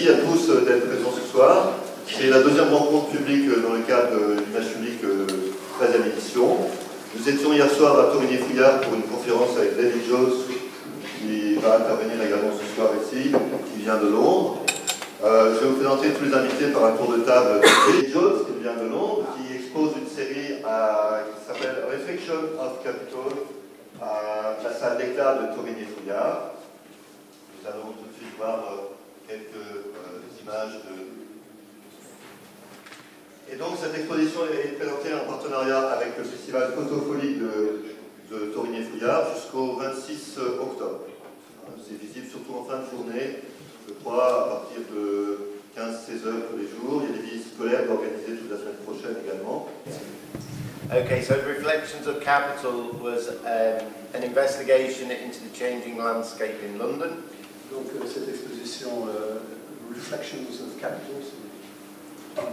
merci à tous d'être présents ce soir. C'est la deuxième rencontre publique dans le cadre de l'image publique 13e édition. Nous étions hier soir à Torigny-Fouillard pour une conférence avec David Jones, qui va intervenir également ce soir ici, qui vient de Londres. Je vais vous présenter tous les invités par un tour de table. David Jones, qui vient de Londres, qui expose une série qui s'appelle Reflection of Capital à la salle d'éclat de Torigny-Fouillard. Nous allons tout de suite voir quelques images de... Et donc cette exposition est présentée en partenariat avec le festival Photofolie de Torigny-Fouillard jusqu'au 26 octobre. C'est visible surtout en fin de journée, je crois, à partir de 15-16 heures tous les jours. Il y a des visites scolaires organisées toute la semaine prochaine également. Okay, so Reflections of Capital was an investigation into the changing landscape in London. Donc cette exposition Reflections of Capital, c'est un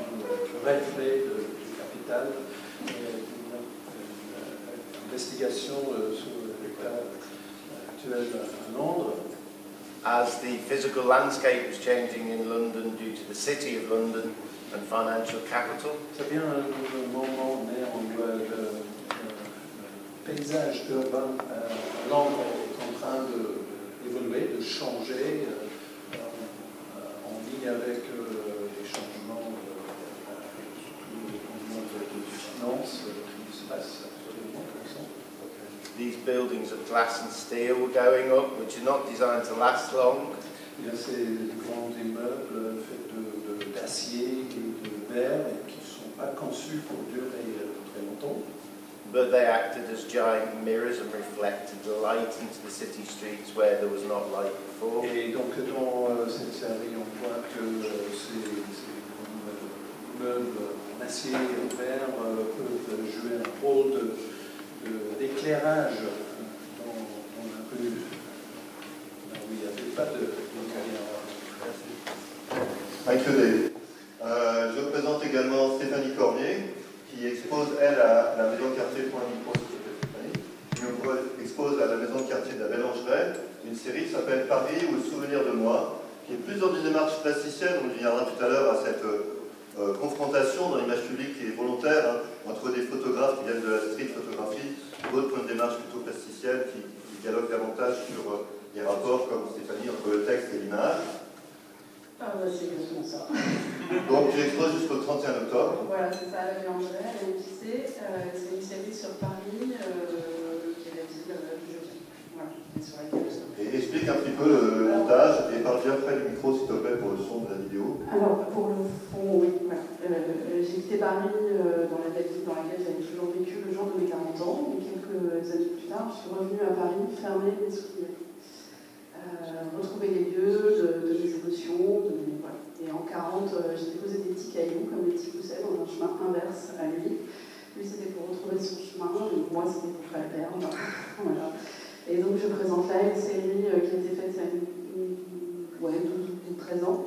reflet du capital, une investigation sur l'état actuel à Londres. As the physical landscape was changing in London due to the City of London and financial capital. Ça vient un moment où le paysage urbain à Londres est en train d'évoluer, de changer en ligne avec les changements de finances qui se passent actuellement. These buildings of glass and steel were going up, which are not designed to last long. Il y a ces grands immeubles faits d'acier et de verre et qui ne sont pas conçus pour durer très longtemps. But they acted as giant mirrors and reflected the light into the city streets where there was not light before. Et donc dans cette série, on voit que ces immeubles en acier et en verre peuvent jouer un rôle d'éclairage dans la rue, là où il n'y avait pas de lumière. Thank you, David. Je présente également Stéphanie Cormier, qui expose, elle, à la maison de quartier qui expose à la maison de quartier de la Bellangeraie une série qui s'appelle Paris ou le souvenir de moi, qui est plus dans une démarche plasticienne. On reviendra tout à l'heure à cette confrontation dans l'image publique qui est volontaire entre des photographes qui viennent de la street photographie, d'autres pour une démarche plutôt plasticienne qui dialogue davantage sur les rapports, comme Stéphanie, entre le texte et l'image. Ah bah c'est exactement ça. Donc tu exposes jusqu'au 31 octobre. Voilà, c'est ça, la Bellangeraie, à l'Épicée. C'est une série sur Paris qui est la ville du jeudi. Voilà, sur laquelle je suis. Et explique un petit peu le montage et parle bien près du micro s'il te plaît pour le son de la vidéo. Alors pour le fond, oui, voilà. J'ai quitté Paris dans la belle ville dans laquelle j'avais toujours vécu le jour de mes 40 ans. Et quelques années plus tard, je suis revenue à Paris fermer mes souvenirs. Retrouver les lieux de mes émotions, voilà. Et en 40, j'ai déposé des petits cailloux comme des petits poussets dans un chemin inverse à lui. Lui c'était pour retrouver son chemin, et moi c'était pour faire le perdre. Voilà. Et donc je présente là une série qui a été faite il y a 12 ou 13 ans,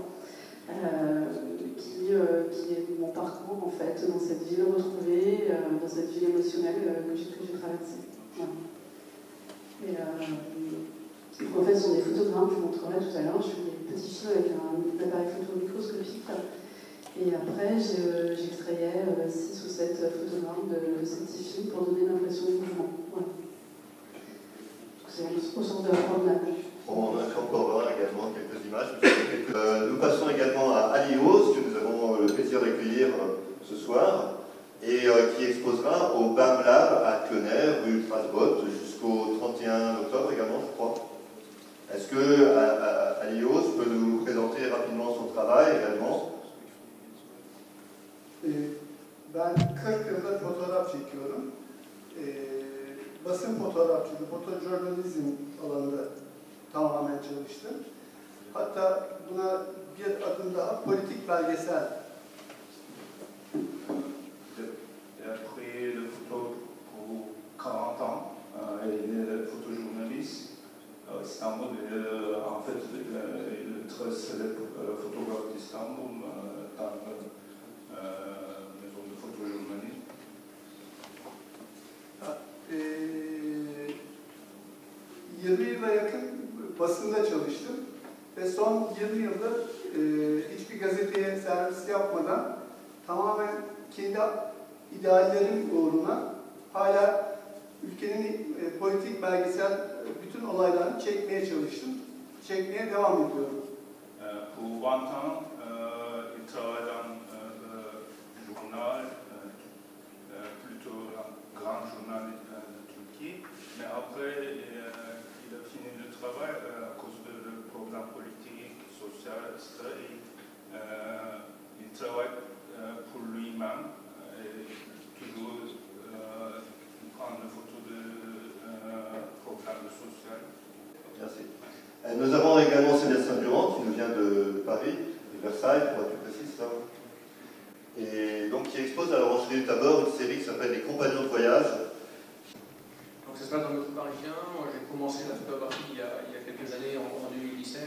qui est mon parcours en fait dans cette ville retrouvée, dans cette ville émotionnelle que j'ai traversée. Voilà. Et, en fait, ce sont des photogrammes, je vous montrerai tout à l'heure. Je fais des petits films avec un appareil photo microscopique. Et après, j'extrayais 6 ou 7 photogrammes de ces petits films pour donner l'impression de mouvement. Voilà. C'est au sens de la promenade. On a encore également quelques images. Nous passons également à Ali Hoz, que nous avons le plaisir d'accueillir ce soir, et qui exposera au BAM Lab à Quenay, rue Strasbourg, jusqu'au 31 octobre également, je crois. Est-ce que Ali Hoz peut nous présenter rapidement son travail également? Ben 40 yıldır fotoğraf çekiyorum. Basın fotoğrafçılığı, fotojurnalizm alanında tamamen çalıştım. Hatta buna bir adım daha politik belgesel. J'ai appris le photo pour 40 ans et le photojournaliste. İstanbul, en fait, le très célèbre photographe d'Istanbul dans la maison de photojournalisme. 20 yıla yakın basında çalıştım ve son 20 yılda hiçbir gazeteye servis yapmadan tamamen kendi ideallerim uğruna hala ülkenin politik, belgesel bütün olaylarını çekmeye çalıştım. Çekmeye devam ediyorum. Pour 20 ans, il travaille dans le journal, plutôt un grand journal de Turquie, mais après il a fini le travail à cause de problèmes politiques, sociaux, etc. Il travaille pour lui-même et toujours il prend des photos de programmes sociaux. Merci. Nous avons également Sébastien Durand qui nous vient de Paris, de Versailles, pour être plus précis, ça. Et donc qui expose à l'Orangerie du Tabor une série qui s'appelle Les Compagnons de voyage. Donc ça se passe dans le métro parisien. J'ai commencé la photographie il y a quelques années, en 2017.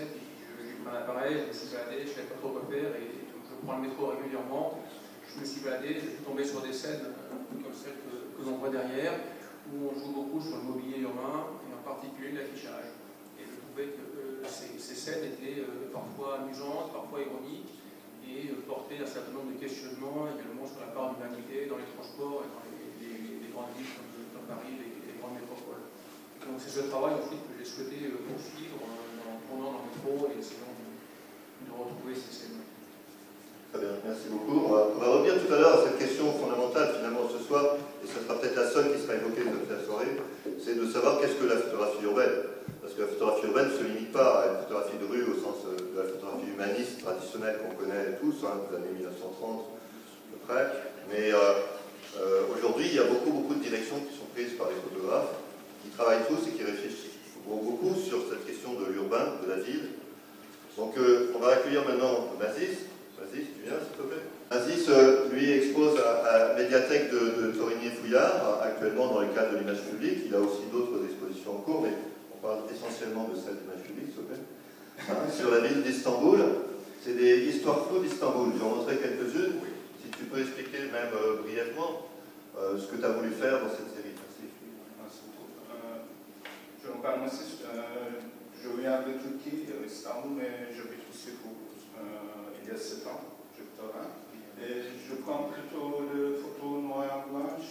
J'ai pris un appareil, je me suis baladé, je ne savais pas trop quoi faire et je prends le métro régulièrement. Je me suis baladé, je suis tombé sur des scènes comme celles que l'on voit derrière, où on joue beaucoup sur le mobilier urbain et en particulier l'affichage. Et je trouvais que ces scènes étaient parfois amusantes, parfois ironiques et portaient un certain nombre de questionnements également sur la part de l'humanité dans les transports et dans les grandes villes comme Paris, les grandes métropoles. Donc c'est ce travail ensuite que j'ai souhaité poursuivre en tournant dans le métro et essayant de retrouver ces scènes. Très bien, merci beaucoup. On va revenir tout à l'heure à cette question fondamentale finalement ce soir, et ce sera peut-être la seule qui sera évoquée dans la soirée, c'est de savoir qu'est-ce que la photographie urbaine. Parce que la photographie urbaine ne se limite pas à une photographie de rue au sens de la photographie humaniste traditionnelle qu'on connaît tous, des années 1930 à peu près. Mais aujourd'hui, il y a beaucoup de directions qui sont prises par les photographes, qui travaillent tous et qui réfléchissent beaucoup sur cette question de l'urbain, de la ville. Donc on va accueillir maintenant Mazis. Mazis, tu viens s'il te plaît. Mazis, lui, expose à la médiathèque de Torigny-Fouillard, actuellement dans le cadre de l'image publique. Il a aussi d'autres expositions en cours, mais on parle essentiellement de celle d'image publique, s'il te plaît. Sur la ville d'Istanbul. C'est des histoires floues d'Istanbul. Je vais en montrer quelques-unes. Si tu peux expliquer même brièvement ce que tu as voulu faire dans cette série. Merci. Merci beaucoup. Je m'appelle Mazis. Je viens de Turquie, Istanbul, mais j'habite aussi il y a 7 ans. Je travaille. Et je prends plutôt des photos noir et blanche,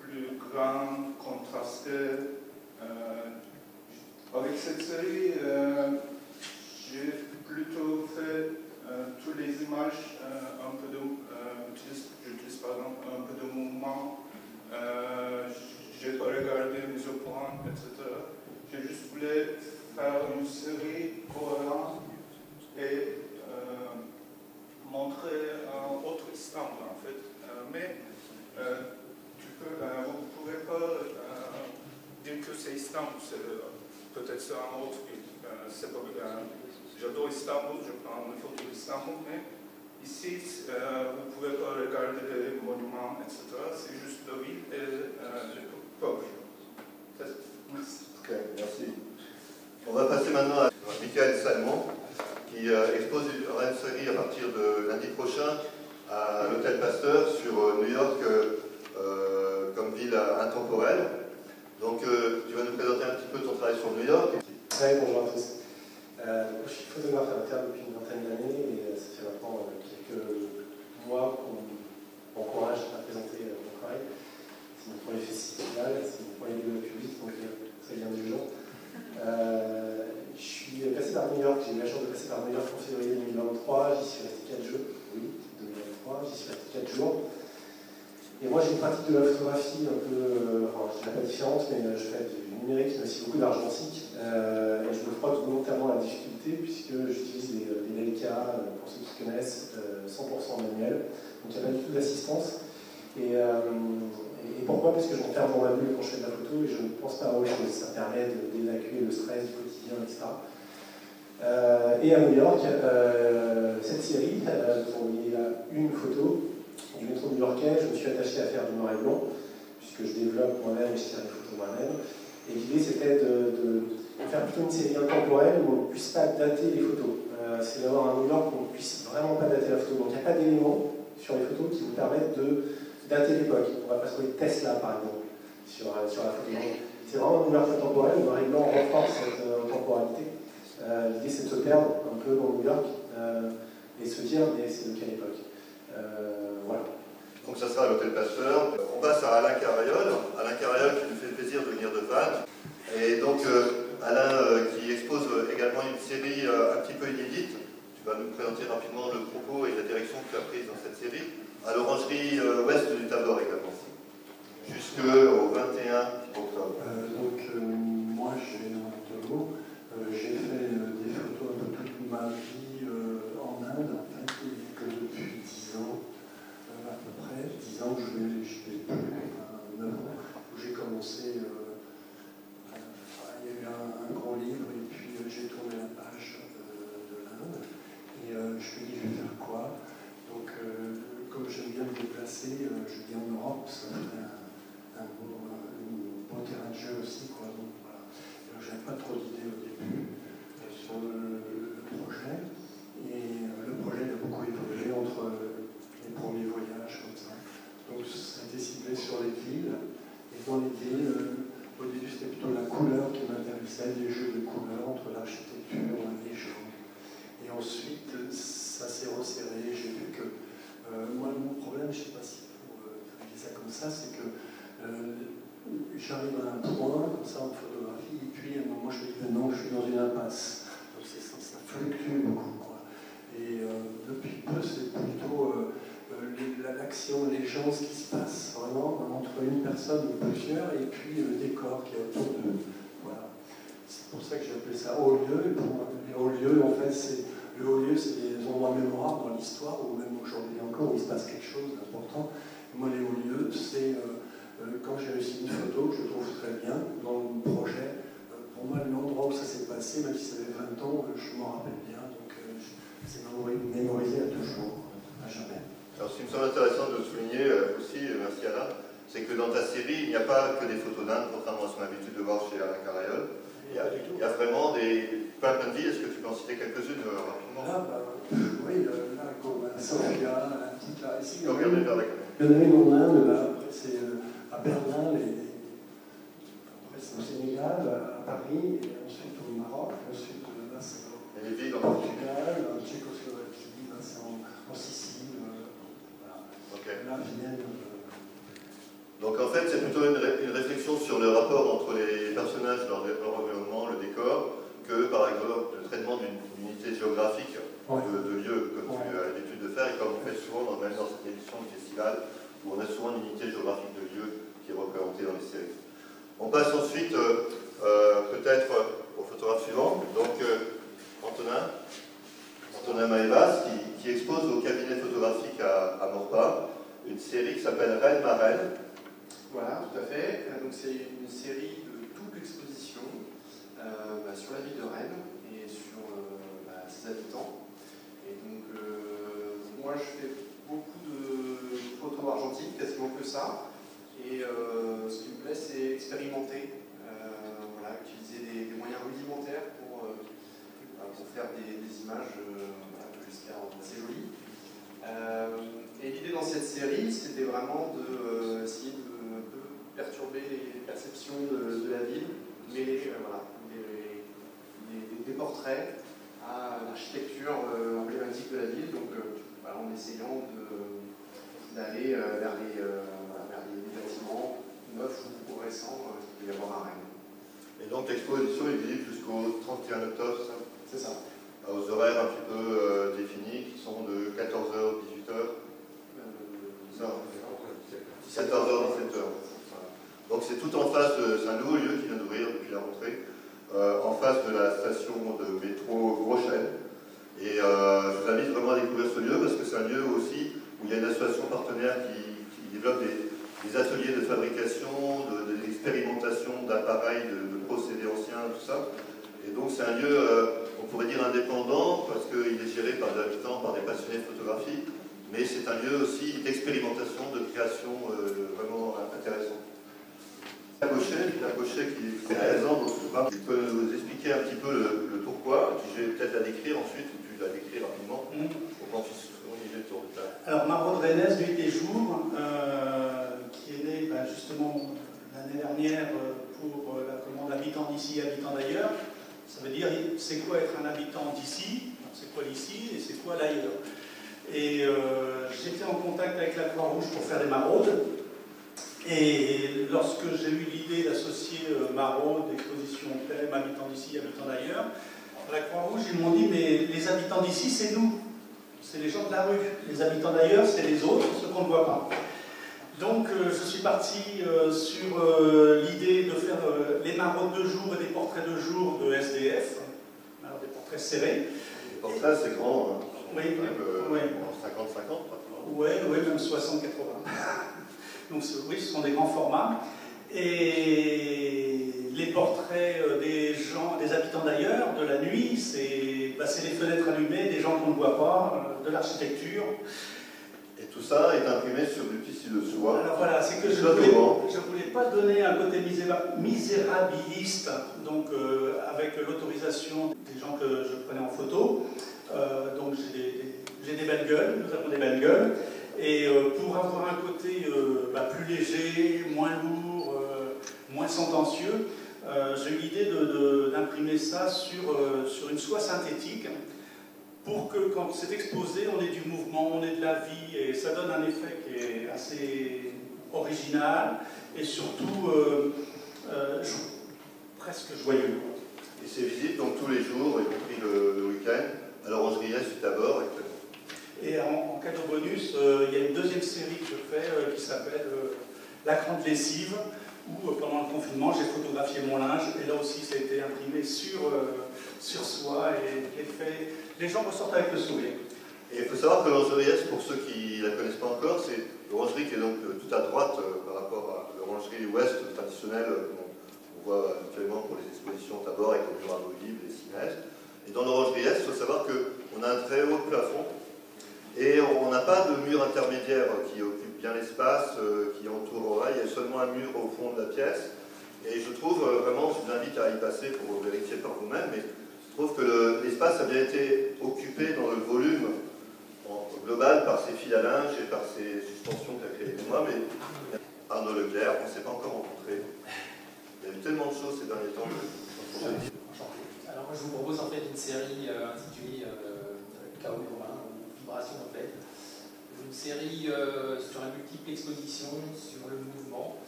plus grandes, contrastées. Avec cette série, j'ai plutôt fait toutes les images, j'utilise par exemple un peu de mouvement, j'ai regardé mes plans, etc. J'ai juste voulu faire une série cohérente et montrer un autre Istanbul en fait. Mais vous ne pouvez pas dire que c'est Istanbul, peut-être c'est un autre ville. J'adore Istanbul, je prends une photo d'Istanbul, mais ici, vous ne pouvez pas regarder les monuments, etc. C'est juste la ville et le peuple. Merci. Okay, merci. On va passer maintenant à Michael Salmon, qui expose une série à partir de lundi prochain à l'Hôtel Pasteur sur New York comme ville intemporelle. Donc tu vas nous présenter un petit peu ton travail sur New York. Oui, bonjour à tous. Je suis photographe amateur depuis une vingtaine d'années et ça fait maintenant quelques mois qu'on m'encourage à présenter mon travail. C'est mon premier festival, c'est mon premier lieu public, donc ça vient du jour. Je suis passé par New York, j'ai eu la chance de passer par New York en février 2023, j'y suis resté 4 jours. Oui, 2023, j'y suis resté 4 jours. Et moi j'ai une pratique de la photographie un peu, enfin je ne dirais pas différente, mais je fais du numérique, mais aussi beaucoup d'argentique. Et je me frotte volontairement à la difficulté, puisque j'utilise des Leica, pour ceux qui connaissent, 100% manuel. Donc il n'y a pas du tout d'assistance. Et pourquoi? Parce que je m'enferme dans ma bulle quand je fais de la photo et je ne pense pas à autre chose. Ça permet d'évacuer le stress du quotidien, etc. Et à New York, cette série, vous voyez là une photo du métro new-yorkais. Je me suis attaché à faire du noir et blanc, puisque je développe moi-même et je tire des photos moi-même. Et l'idée c'était de faire plutôt une série intemporelle où on ne puisse pas dater les photos. C'est d'avoir un New York où on ne puisse vraiment pas dater la photo. Donc il n'y a pas d'éléments sur les photos qui vous permettent de dater l'époque. On va pas trouver Tesla par exemple sur la photo. C'est vraiment un New York intemporel. Le noir et blanc renforce cette temporalité. L'idée c'est de se perdre un peu dans New York et se dire, mais c'est de quelle époque. Voilà. Donc ça sera à l'Hôtel Pasteur. On passe à Alain Carayol. Alain Carayol qui nous fait le plaisir de venir de Vannes. Et donc Alain qui expose également une série un petit peu inédite. Tu vas nous présenter rapidement le propos et la direction que tu as prise dans cette série. À l'Orangerie ouest du Tabor également. Jusqu'au 21 octobre. Moi j'ai un tableau. J'ai fait des photos un peu toute ma vie en Inde, en fait, et que depuis 10 ans. À peu près 10 ans, je vais plus, 9 ans, où j'ai commencé, il y a eu un gros livre, et puis j'ai tourné la page de l'Inde, et je me suis dit, je vais faire quoi? Donc, comme j'aime bien me déplacer, je dis en Europe, ça fait un bon terrain de jeu aussi, quoi. Donc, voilà. J'avais pas trop d'idées au début sur le projet, et le projet a beaucoup évolué entre les premiers voyages comme ça. Donc ça a été ciblé sur les villes. Et dans les villes, au début c'était plutôt la couleur qui m'intéressait, les jeux de couleurs entre l'architecture, les gens. Et ensuite ça s'est resserré. J'ai vu que moi mon problème, je ne sais pas si vous dire ça comme ça, c'est que j'arrive à un point comme ça en photographie et puis à un moment je me dis non, je suis dans une impasse. Donc ça fluctue beaucoup, quoi. Et depuis peu c'est plutôt l'action, les gens, ce qui se passe vraiment entre une personne ou plusieurs, et puis le décor qui est autour d'eux. Voilà. C'est pour ça que j'ai appelé ça haut lieu. Et pour les hauts lieux, en fait, le haut lieu, c'est des endroits mémorables dans l'histoire, ou même aujourd'hui encore, où il se passe quelque chose d'important. Moi, les hauts lieux, c'est quand j'ai réussi une photo que je trouve très bien dans le projet. Pour moi, l'endroit où ça s'est passé, même si ça fait 20 ans, je m'en rappelle bien. Donc, c'est mémorisé à toujours, à jamais. Alors, ce qui me semble intéressant de souligner aussi, merci Alain, c'est que dans ta série, il n'y a pas que des photos d'Inde, contrairement à ce qu'on a l'habitude de voir chez Alain Carayol. Il y a vraiment plein de villes. Est-ce que tu peux en citer quelques-unes rapidement? Oui, là, comme Sofia, la petite là, ici. Il y en a une en Inde, là, après c'est à Berlin, après c'est au Sénégal, à Paris, et ensuite au Maroc, ensuite là c'est au Portugal, en Tchécoslovaquie, là c'est en Sicile. Donc en fait, c'est plutôt une réflexion sur le rapport entre les personnages, leur environnement, le décor, que par exemple le traitement d'une unité géographique de lieu, comme tu as l'habitude de faire, et comme on fait souvent, même dans cette édition du festival, où on a souvent une unité géographique de lieu qui est représentée dans les séries. On passe ensuite peut-être au photographe suivant, donc Antonin Maevas, qui expose au cabinet photographique à Morpa une série qui s'appelle Rennes ma Reine. Voilà, tout à fait. Donc c'est une série de double exposition sur la ville de Rennes et sur ses habitants. Et donc moi je fais beaucoup de photos argentiques, quasiment que ça. Et ce qui me plaît c'est expérimenter, utiliser des moyens rudimentaires pour faire des images que j'espère assez jolies. Et l'idée dans cette série, c'était vraiment d'essayer de perturber les perceptions de la ville, mêler des portraits à l'architecture emblématique de la ville, donc en essayant d'aller vers les bâtiments neufs ou récents qu'il peut y avoir à Rennes. Et donc l'exposition est visible jusqu'au 31 octobre, c'est ça? C'est ça. Aux horaires un petit peu définis, qui sont de 14h, 18h. 17h, 17h. Donc c'est tout en face, c'est un nouveau lieu qui vient d'ouvrir depuis la rentrée, en face de la station de métro Gros-Chêne. Et je vous invite vraiment à découvrir ce lieu parce que c'est un lieu aussi où il y a une association partenaire qui développe des ateliers de fabrication, d'expérimentation d'appareils, de procédés anciens, tout ça. Et donc c'est un lieu, on pourrait dire indépendant, parce qu'il est géré par des habitants, par des passionnés de photographie, mais c'est un lieu aussi d'expérimentation, de création vraiment intéressant. La Gauchet qui est présent dans ce programme, tu peux nous expliquer un petit peu le pourquoi, je vais peut-être la décrire ensuite, ou tu la décris rapidement, pour qu'on puisse organiser le tour de table. Alors Maraude Rennes, Nuit et Jour, qui est né justement l'année dernière pour la commande Habitants d'ici, Habitants d'ailleurs. Ça veut dire, c'est quoi être un habitant d'ici? C'est poil ici et ces poils ailleurs. Et j'étais en contact avec la Croix-Rouge pour faire des maraudes. Et lorsque j'ai eu l'idée d'associer maraude, exposition thème, habitants d'ici, habitants d'ailleurs, à la Croix-Rouge, ils m'ont dit, mais les habitants d'ici, c'est nous. C'est les gens de la rue. Les habitants d'ailleurs, c'est les autres, ceux qu'on ne voit pas. Donc je suis parti sur l'idée de faire les maraudes de jour et des portraits de jour de SDF, alors des portraits serrés. Les portraits, c'est grand, hein. Oui, oui. 50-50, pratiquement. Oui, même 60-80. Donc oui, ce sont des grands formats. Et les portraits des gens, des habitants d'ailleurs, de la nuit, c'est les fenêtres allumées, des gens qu'on ne voit pas, de l'architecture. Et tout ça est imprimé sur du tissu de soie. Alors voilà, c'est que je ne voulais pas donner un côté misérabiliste, donc avec l'autorisation des gens que je prenais en photo. Donc j'ai des belles gueules, nous avons des belles gueules. Et pour avoir un côté plus léger, moins lourd, moins sentencieux, j'ai eu l'idée d'imprimer ça sur une soie synthétique pour que quand c'est exposé, on ait du mouvement, on ait de la vie, et ça donne un effet qui est assez original et surtout presque joyeux. Et c'est visible donc tous les jours, y compris le week-end, à l'Orangerie Est du Tabor actuellement. Et en cadeau bonus, il y a une deuxième série que je fais qui s'appelle La grande lessive, où pendant le confinement, j'ai photographié mon linge, et là aussi, ça a été imprimé sur soie, et les gens ressortent avec le sourire. Et il faut savoir que l'Orangerie Est, pour ceux qui ne la connaissent pas encore, c'est l'orangerie qui est donc tout à droite par rapport à l'Orangerie Ouest traditionnelle qu'on voit actuellement pour les expositions Tabor avec les murs amovibles, les cinèges. Et dans l'Orangerie Est, il faut savoir qu'on a un très haut plafond. Et on n'a pas de mur intermédiaire qui occupe bien l'espace, qui entourera. Il y a seulement un mur au fond de la pièce. Et je trouve vraiment, je vous invite à y passer pour vérifier par vous-même, mais je trouve que l'espace a bien été occupé dans le volume global par ces fils à linge et par ces suspensions qu'a créé moi. Mais Arnaud Leclerc, on ne s'est pas encore rencontrés. Il y a eu tellement de choses ces derniers temps. Alors moi je vous propose en fait une série intitulée Chaos commun. En fait. Une série sur une multiple exposition sur le mouvement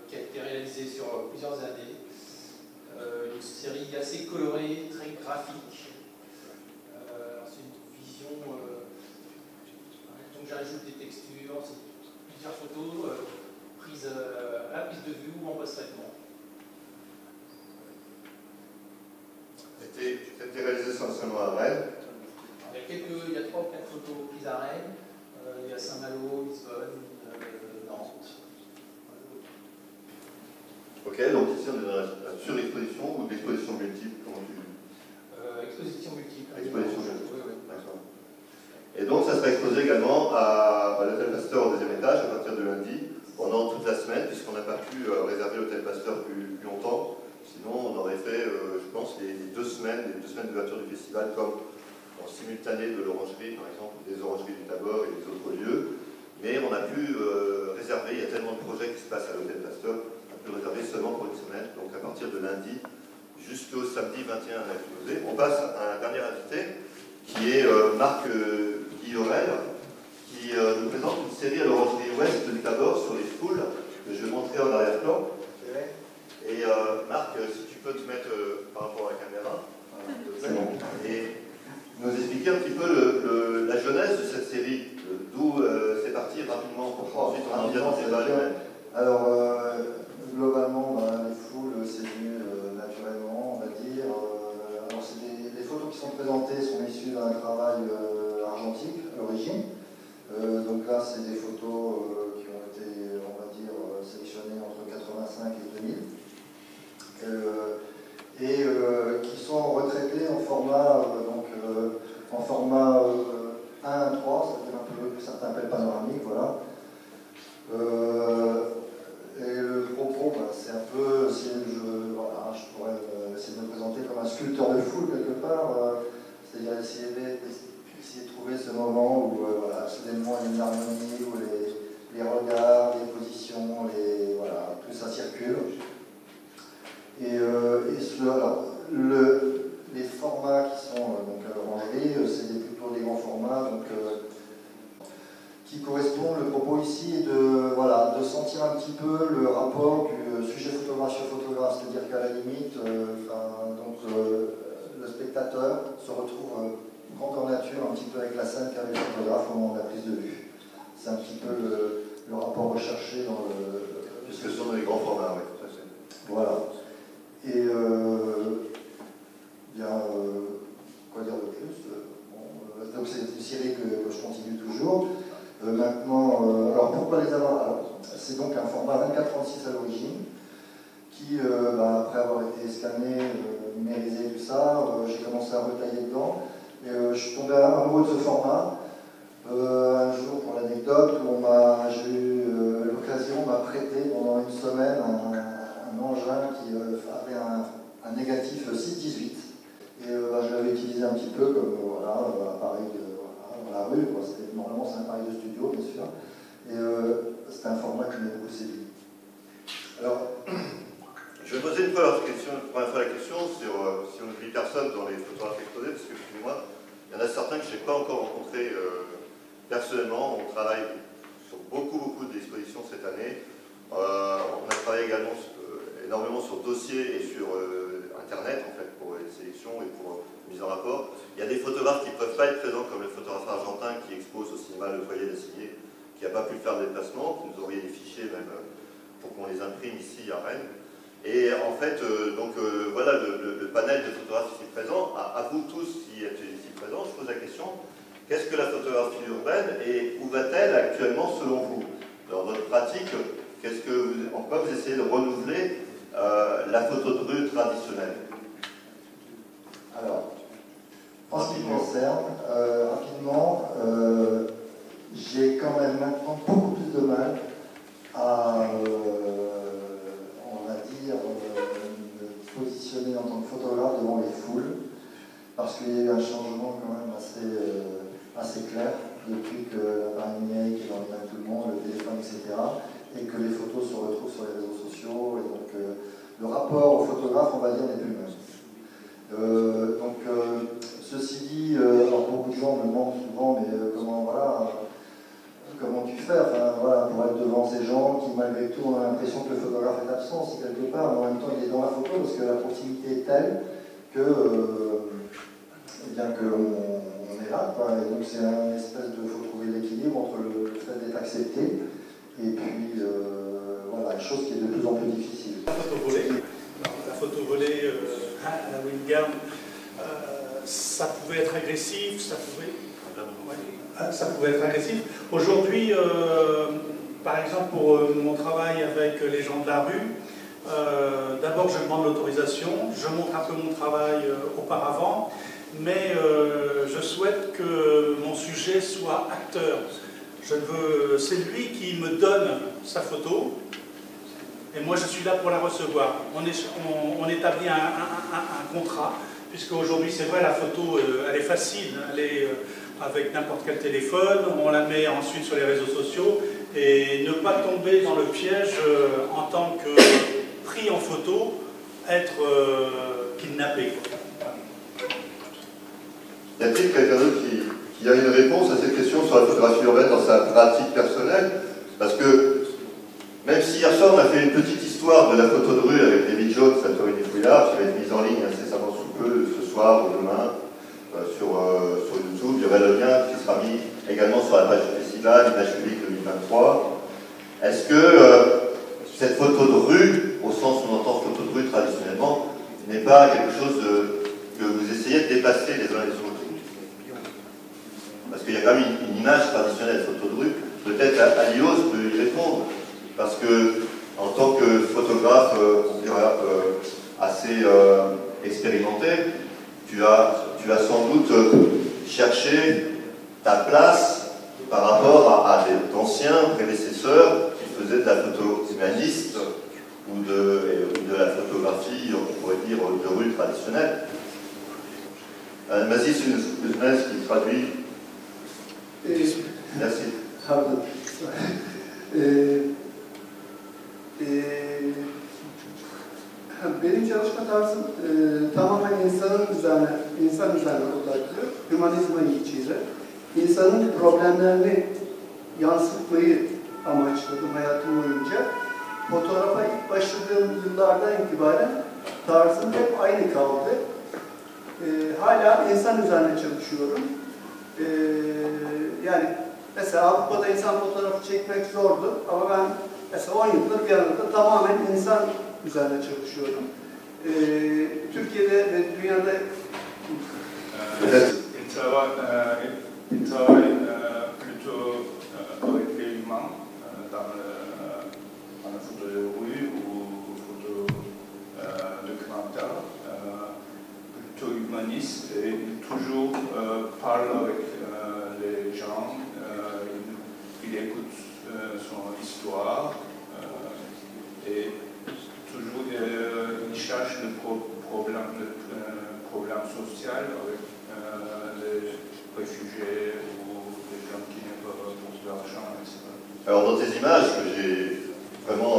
qui a été réalisée sur plusieurs années. Une série assez colorée, très graphique. C'est une vision. Donc j'ajoute des textures, plusieurs photos prises à la prise de vue ou en post-traitement. Ça a été réalisé essentiellement à Rennes. Il y a 3 ou 4 photos prises à Rennes, il y a Saint-Malo, Lisbonne, Nantes. Ok, donc ici on est dans la surexposition ou l'exposition multiple, comment tu dis Exposition multiple. Exposition multiple. Oui. D'accord. Et donc ça sera exposé également à l'hôtel Pasteur au 2e étage à partir de lundi, pendant toute la semaine, puisqu'on n'a pas pu réserver l'hôtel Pasteur plus longtemps. Sinon on aurait fait, je pense, les 2 semaines d'ouverture du festival comme en simultané de l'orangerie, par exemple, des orangeries du Tabor et des autres lieux. Mais on a pu réserver, il y a tellement de projets qui se passent à l'hôtel Pasteur, on a pu réserver seulement pour une semaine. Donc à partir de lundi jusqu'au samedi 21 à l'exposé. On passe à un dernier invité, qui est Marc Guillorel, qui nous présente une série à l'orangerie Ouest du Tabor sur les foules, que je vais montrer en arrière-plan. Et Marc, si tu peux te mettre par rapport à la caméra, et nous expliquer un petit peu la genèse de cette série, d'où c'est parti rapidement, pour ensuite on en vient dans le débat. Alors, globalement, les foules, c'est venu naturellement, on va dire. Alors, les photos qui sont présentées sont issues d'un travail argentique à l'origine. Donc là, c'est des photos qui ont été, on va dire, sélectionnées entre 85 et 2000. Et qui sont retraités en format, en format 1-3, certains appellent panoramique, voilà. le propos ici est de, voilà, de sentir un petit peu le rapport du sujet photographe-photographe, c'est-à-dire qu'à la limite, le spectateur se retrouve grandeur nature un petit peu avec la scène qu'avec le photographe au moment de la prise de vue. C'est un petit peu le rapport recherché dans le... Puisque ce sont des grands formats, oui, tout à fait. Voilà. Et quoi dire de plus? Donc c'est une série que je continue toujours. Maintenant, alors pourquoi les avoir? C'est donc un format 24-36 à l'origine, qui, après avoir été scanné, numérisé, tout ça, j'ai commencé à retailler dedans. Et je suis tombé amoureux de ce format. Un jour, pour l'anecdote, j'ai eu l'occasion, on m'a prêté pendant une semaine un engin qui avait un négatif 6-18. Et je l'avais utilisé un petit peu comme appareil dans la rue. Normalement, c'est un appareil de studio, bien sûr. Et c'était un format qui m'a beaucoup séduit. Alors, je vais poser une première fois la question sur si on n'oublie personne dans les photographes exposés, parce que, excusez-moi, il y en a certains que je n'ai pas encore rencontrés personnellement. On travaille sur beaucoup d'expositions cette année. On a travaillé également énormément sur dossiers et sur Internet, en fait, pour les sélections et pour mise en rapport. Il y a des photographes qui ne peuvent pas être présents, comme le photographe argentin qui expose au cinéma Le Foyer d'Assigné, qui n'a pas pu faire le déplacement, qui nous envoyait des fichiers même pour qu'on les imprime ici à Rennes. Et en fait, voilà le panel de photographes ici présents. À vous tous qui êtes ici présents, je pose la question, qu'est-ce que la photographie urbaine et où va-t-elle actuellement selon vous? Dans votre pratique, en quoi vous essayez de renouveler la photo de rue traditionnelle? Alors, en ce qui me concerne, rapidement, j'ai quand même maintenant beaucoup plus de mal à, on va dire, me positionner en tant que photographe devant les foules, parce qu'il y a eu un changement quand même assez clair depuis que l'appareil numérique est dans les mains de tout le monde, le téléphone, etc., et que les photos se retrouvent sur les réseaux sociaux, et donc le rapport au photographe, on va dire, n'est plus le même. Ceci dit, alors beaucoup de gens me demandent souvent, mais comment tu fais pour être devant ces gens qui, malgré tout, ont l'impression que le photographe est absent, si quelque part, mais en même temps, il est dans la photo parce que la proximité est telle que, on est là, quoi. Et donc, c'est une espèce de, faut trouver l'équilibre entre le fait d'être accepté et puis, une chose qui est de plus en plus difficile. La photo volée à la Wingard, ça pouvait être agressif, ça pouvait être agressif. Aujourd'hui, par exemple, pour mon travail avec les gens de la rue, d'abord je demande l'autorisation, je montre un peu mon travail auparavant, mais je souhaite que mon sujet soit acteur. C'est lui qui me donne sa photo, et moi je suis là pour la recevoir. On établit un contrat, puisque aujourd'hui c'est vrai, la photo elle est facile, elle est avec n'importe quel téléphone, on la met ensuite sur les réseaux sociaux, et ne pas tomber dans le piège en tant que pris en photo, être kidnappé. Y a-t-il quelqu'un d'autre qui a une réponse à cette question sur la photographie urbaine dans sa pratique personnelle? Parce que même si hier soir on a fait une petite histoire de la photo de rue avec David Jones à Torigny-Fouillard, qui va être mise en ligne incessamment sous peu, ce soir ou demain, sur YouTube, il y aura le lien qui sera mis également sur la page du festival, Image Publique 2023. Est-ce que cette photo de rue, au sens où on entend photo de rue traditionnellement, n'est pas quelque chose que vous essayez de dépasser les uns les autres? Parce qu'il y a quand même une image traditionnelle, photo de rue. Peut-être Alios peut y répondre. Parce que, en tant que photographe, on dirait assez expérimenté, tu as sans doute cherché ta place par rapport à d'anciens prédécesseurs qui faisaient de la photo humaniste ou de la photographie, on pourrait dire, de rue traditionnelle. Vas-y, c'est une qui traduit. Merci. Benim çalışma tarzım tamamen insan üzerine odaklı, hümanizma ilçiyle insanın problemlerini yansıtmayı amaçladım hayatım boyunca. Fotoğrafa ilk başladığım yıllardan itibaren tarzım hep aynı kaldı. Hala insan üzerine çalışıyorum. Yani mesela Avrupa'da insan fotoğrafı çekmek zordu ama ben mesela 10 yıldır bir arada tamamen insan üzerine çalışıyorum. Türkiye'de ve dünyada il travaille plutôt avec les humains dans la photo de rue ou photo documentaire, plutôt humaniste, et il toujours parle avec les gens, il écoute son histoire et toujours il cherche le problème social avec les réfugiés ou les gens qui n'ont pas beaucoup d'argent, etc. Alors dans tes images que j'ai vraiment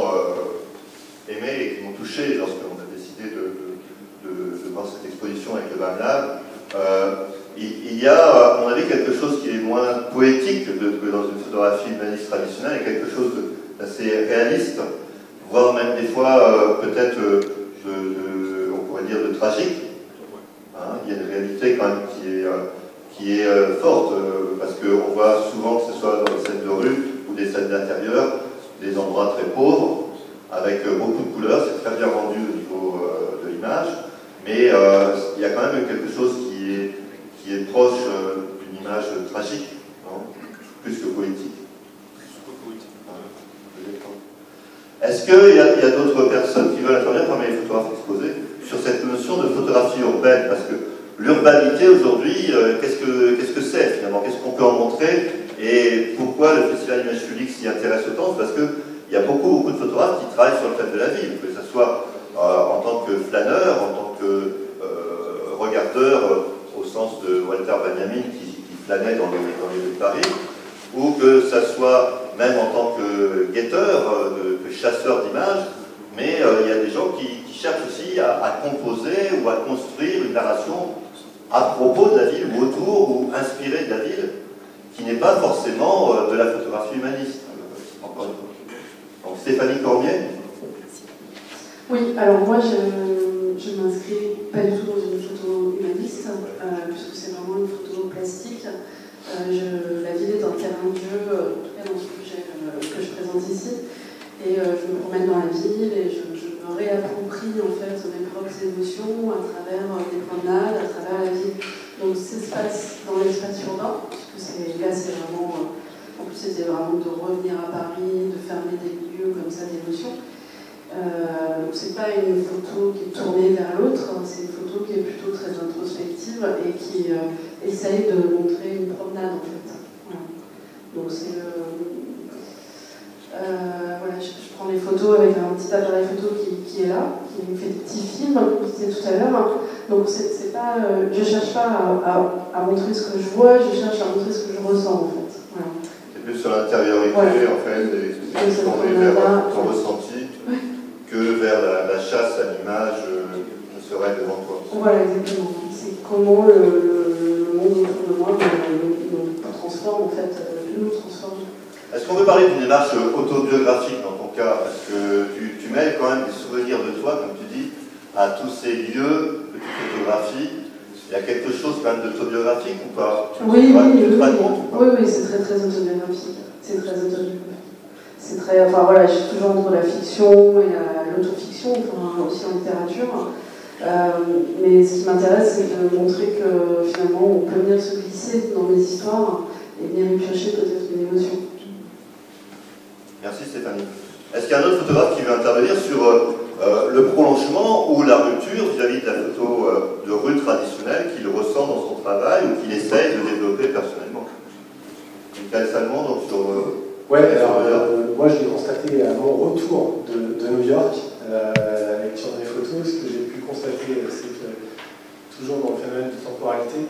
aimées et qui m'ont touché lorsqu'on a décidé de voir cette exposition avec le BAM Lab, il y a, à mon avis, quelque chose qui est moins poétique que dans une photographie humaniste traditionnelle et quelque chose d'assez réaliste, voire même des fois peut-être on pourrait dire de tragique. Hein, il y a une réalité quand même qui est forte, parce qu'on voit souvent que ce soit dans des scènes de rue ou des scènes d'intérieur, des endroits très pauvres, avec beaucoup de couleurs, c'est très bien rendu au niveau de l'image, mais il y a quand même quelque chose qui est proche d'une image tragique, non, plus que poétique. Est-ce qu'il y a d'autres personnes qui veulent intervenir parmi les photographes exposés sur cette notion de photographie urbaine? Parce que l'urbanité aujourd'hui, qu'est-ce que c'est finalement? Qu'est-ce qu'on peut en montrer? Et pourquoi le Festival Image Publique s'y intéresse autant? Parce qu'il y a beaucoup de photographes qui travaillent sur le thème de la ville, que ce soit en tant que flâneur, en tant que regardeur, au sens de Walter Benjamin qui flânait dans les rues de Paris, ou que ce soit même en tant que guetteur, que chasseur d'images, mais il y a des gens qui cherchent aussi à composer ou à construire une narration à propos de la ville, ou autour, ou inspirée de la ville, qui n'est pas forcément de la photographie humaniste. Donc Stéphanie Cormier. Oui, alors moi je m'inscris pas du tout dans une photo humaniste, puisque c'est vraiment une photo plastique. La ville est un terrain de jeu, en tout cas dans ce projet que je présente ici, et je me promène dans la ville et je me réapproprie en fait mes propres émotions à travers des promenades, à travers la ville. Donc ça se passe dans l'espace urbain, puisque là c'est vraiment, en plus c'était vraiment de revenir à Paris, de fermer des lieux comme ça d'émotions. Donc c'est pas une photo qui est tournée vers l'autre, c'est une photo qui est plutôt très introspective et qui essaye de montrer une promenade en fait. Voilà. Donc c'est voilà, je prends les photos avec un petit appareil photo qui est là, qui me fait des petits films, comme je disais tout à l'heure. Donc c'est pas, je cherche pas à montrer ce que je vois, je cherche à montrer ce que je ressens en fait. Voilà. C'est plus sur l'intériorité en fait, et tourner vers ton ressenti. Oui. Que vers la chasse à l'image ne serait devant toi. Voilà, exactement. C'est comment le monde autour de moi nous transforme, en fait, nous transforme. Est-ce qu'on peut parler d'une démarche autobiographique dans ton cas? Parce que tu mêles quand même des souvenirs de toi, comme tu dis, à tous ces lieux que tu photographies. Il y a quelque chose quand même d'autobiographique ou pas? Oui, c'est très autobiographique. C'est très autobiographique. C'est très, enfin voilà, je suis toujours entre la fiction et l'autofiction, enfin aussi en littérature. Mais ce qui m'intéresse, c'est de montrer que finalement on peut venir se glisser dans mes histoires et venir y piocher peut-être une émotion. Merci Stéphanie. Est-ce qu'il y a un autre photographe qui veut intervenir sur le prolongement ou la rupture vis-à-vis de la photo de rue traditionnelle qu'il ressent dans son travail ou qu'il essaye de développer personnellement? Michael Salmon, donc sur... Ouais, alors moi je l'ai constaté à mon retour de New York, avec sur mes photos, ce que j'ai pu constater, c'est que toujours dans le phénomène de temporalité,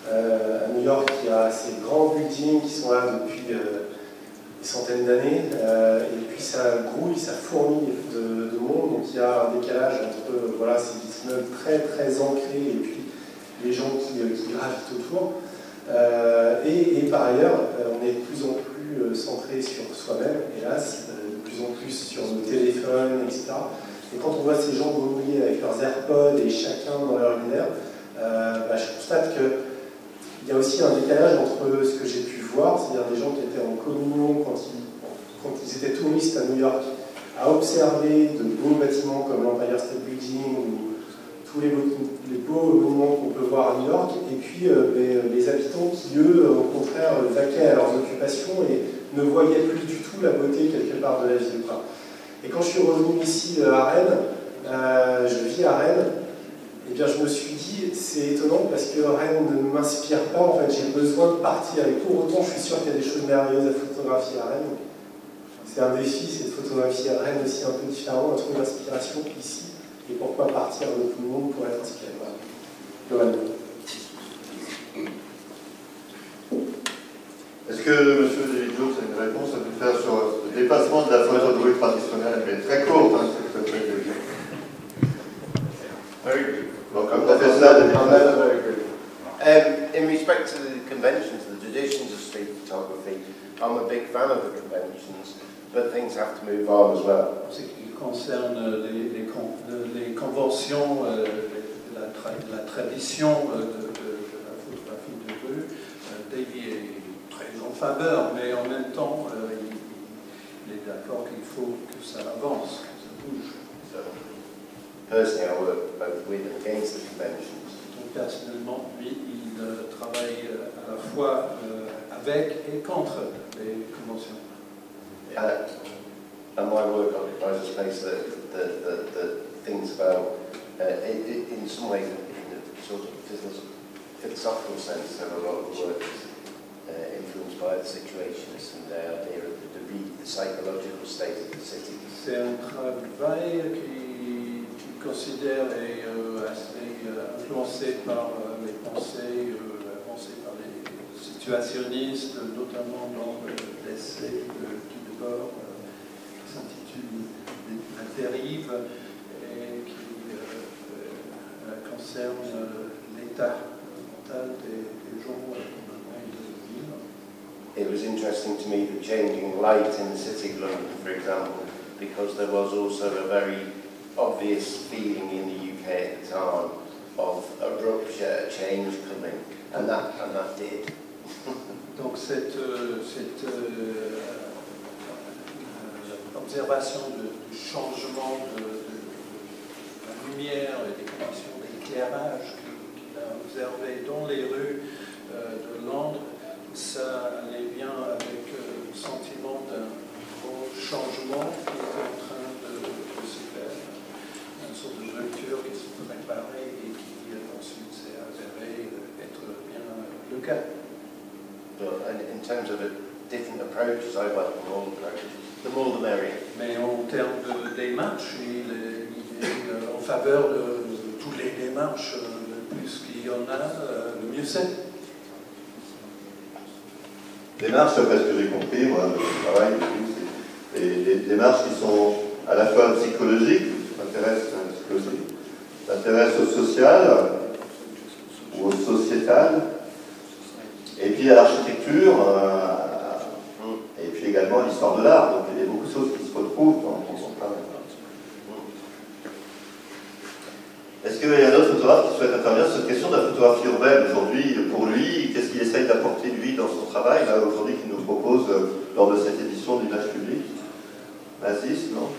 à New York il y a ces grands buildings qui sont là depuis des centaines d'années, et puis ça grouille, ça fourmille de monde, donc il y a un décalage entre voilà, ces immeubles très ancrés et puis les gens qui gravitent autour. Et par ailleurs, on est de plus en plus plus centré sur soi-même, hélas, de plus en plus sur nos téléphones, etc. Et quand on voit ces gens grenouiller avec leurs AirPods et chacun dans leur univers, je constate qu'il y a aussi un décalage entre ce que j'ai pu voir, c'est-à-dire des gens qui étaient en communion quand ils étaient touristes à New York, à observer de beaux bâtiments comme l'Empire State Building ou tous les beaux monuments qu'on peut voir à New York, et puis les habitants qui, eux, au contraire, vaquaient à leurs occupations et ne voyaient plus du tout la beauté quelque part de la ville. Et quand je suis revenu ici à Rennes, je vis à Rennes, et bien je me suis dit, c'est étonnant parce que Rennes ne m'inspire pas, en fait, j'ai besoin de partir. Et pour autant, je suis sûr qu'il y a des choses merveilleuses à photographier à Rennes. C'est un défi, c'est de photographier à Rennes aussi un peu différemment, à trouver l'inspiration ici. Et pourquoi partir de tout le monde pour être inspiré, voilà. Globalement. Est-ce que M. David Jones a une réponse à nous faire sur le dépassement de la photo de rue traditionnelle, mais très courte, hein, c'est très bien. Very good. Donc, comme professeur de very good. In respect to the conventions, the traditions of street photography, I'm a big fan of the conventions, but things have to move on as well. En ce qui concerne les conventions, la tradition de la photographie de rue, Davy est très en faveur, mais en même temps, il est d'accord qu'il faut que ça avance, que ça bouge. So, personally, I work both with and against the conventions. Donc, personnellement, lui, il travaille à la fois avec et contre les conventions. And my work occupies a space that thinks about, in some ways, in a sort of philosophical sense, there are a lot of work influenced by the situationists and the idea of the psychological state of the city. C'est un travail qui considère est assez influencé par les pensées avancées par les situationnistes, notamment dans l'essai de Guy Debord, qui s'intitule La dérive et qui concerne l'état mental des gens dans le monde de ville. It was interesting to me the changing light in the city of London, for example, because there was also a very obvious feeling in the UK at the time of a rupture, a change coming, and that did. Donc cette observation du changement de la lumière et des conditions d'éclairage qu'il a observé dans les rues de Londres, ça allait bien avec le sentiment d'un gros changement qui était en train de se faire, une sorte de rupture qui se préparait et qui ensuite s'est avérée être bien le cas. But in terms of different approaches, I welcome all approaches. The more the merrier. Mais en termes de démarche, il est en faveur de toutes les démarches. Le plus qu'il y en a, le mieux c'est. Démarches, après ce que j'ai compris, moi, le travail, c'est des démarches qui sont à la fois psychologiques, s'intéressent au social ou au sociétal, et puis à l'architecture, et puis également à l'histoire de l'art. Donc il y a beaucoup de choses qui se retrouvent dans son travail. Est-ce qu'il y a un autre photographe qui souhaite intervenir sur cette question de la photographie urbaine aujourd'hui? Pour lui, qu'est-ce qu'il essaye d'apporter lui dans son travail, là aujourd'hui, qu'il nous propose lors de cette édition d'Image publique? Nazis, non?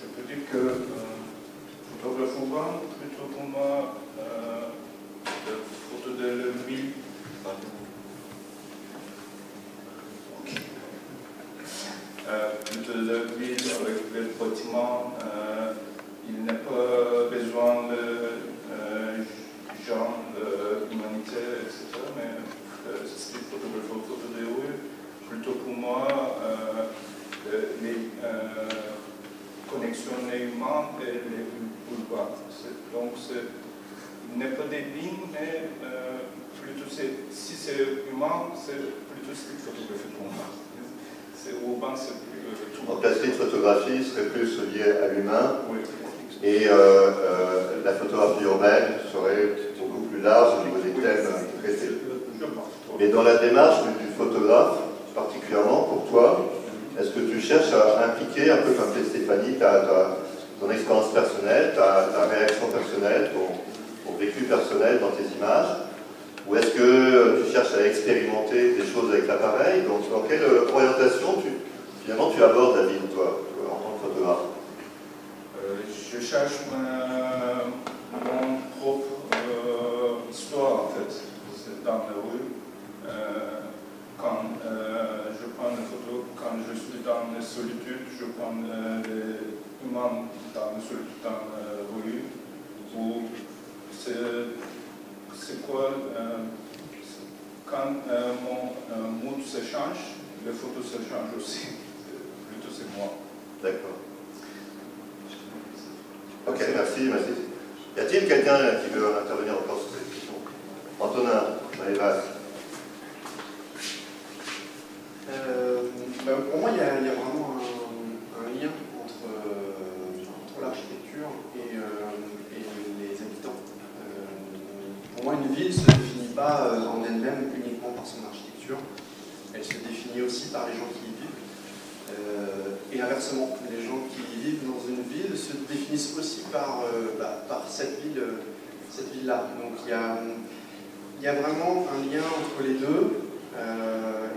Je peux dire que photographe urbain, plutôt pour moi, photo de la ville. Plutôt de la ville avec les bâtiments, il n'a pas besoin de genre humanitaire, etc. Mais c'est photographie photo de rue. Plutôt pour moi, les connexions humaines et les urbains. Donc, il n'est pas des lignes, mais plutôt si c'est humain, c'est plutôt street photographie pour moi. C'est urbain, c'est plus. Donc la street photographie serait plus liée à l'humain, oui. Et la photographie urbaine serait beaucoup plus large au niveau des thèmes traités. Mais dans la démarche du photographe, particulièrement pour toi? Est-ce que tu cherches à impliquer, un peu comme fait Stéphanie, ton expérience personnelle, ta réaction personnelle, ton vécu personnel dans tes images? Ou est-ce que tu cherches à expérimenter des choses avec l'appareil? Donc, dans quelle orientation finalement tu abordes la ville, toi, en tant que photographe? Je cherche mon propre histoire, en fait. C'est dans la rue. Quand je prends des photos, quand je suis dans la solitude, je prends les humains dans la solitude, dans la rue. Ou c'est quoi? Quand mon mood se change, les photos se changent aussi. Plutôt c'est moi. D'accord. Ok, merci. Y a-t-il quelqu'un qui veut intervenir encore sur cette question? Antonin, allez, vas-y. Pour moi, il y a vraiment un lien entre l'architecture et les habitants. Pour moi, une ville ne se définit pas en elle-même uniquement par son architecture. Elle se définit aussi par les gens qui y vivent. Et inversement, les gens qui vivent dans une ville se définissent aussi par cette ville-là. Donc il y a vraiment un lien entre les deux,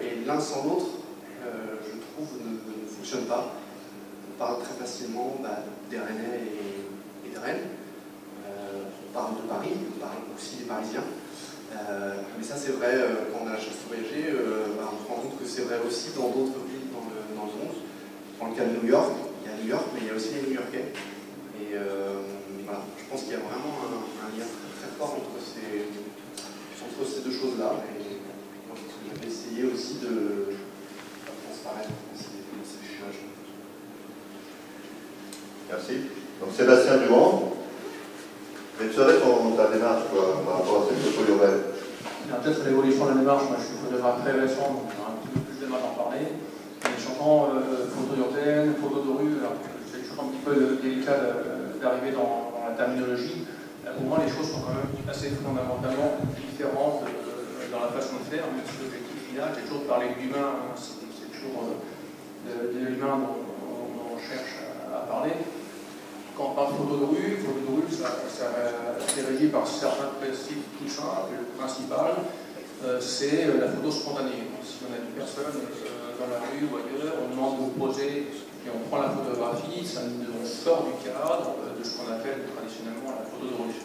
et l'un sans l'autre, je trouve, ne fonctionne pas. On parle très facilement des Rennais et de Rennes. On parle de Paris, on parle aussi des Parisiens. Mais ça, c'est vrai, quand on a la chance de voyager, on se rend compte que c'est vrai aussi dans d'autres villes dans le monde. Dans le cas de New York, il y a New York, mais il y a aussi les New-Yorkais. Et voilà, je pense qu'il y a vraiment un lien très, très fort entre ces deux choses-là. Et donc, je vais essayer aussi de transparaître dans ces échanges. Merci. Donc Sébastien Durand, quelle serait ta démarche par rapport à cette photo urbaine? Peut-être l'évolution de la démarche, moi je suis photographe très récent, donc j'ai un petit peu plus de mal d'en parler. Mais j'entends photo urbaine, photo de rue, c'est toujours un petit peu délicat d'arriver dans la terminologie. Pour moi, les choses sont quand même assez fondamentalement différentes dans la façon de faire, même si l'objectif final, c'est toujours de parler de l'humain, c'est toujours de l'humain dont on cherche à parler. Quand on parle de photo de rue, c'est régi par certains principes tout simples. Le principal, c'est la photo spontanée. Si on a une personne dans la rue ou ailleurs, on demande de vous poser et on prend la photographie, on sort du cadre de ce qu'on appelle traditionnellement la photo de rue.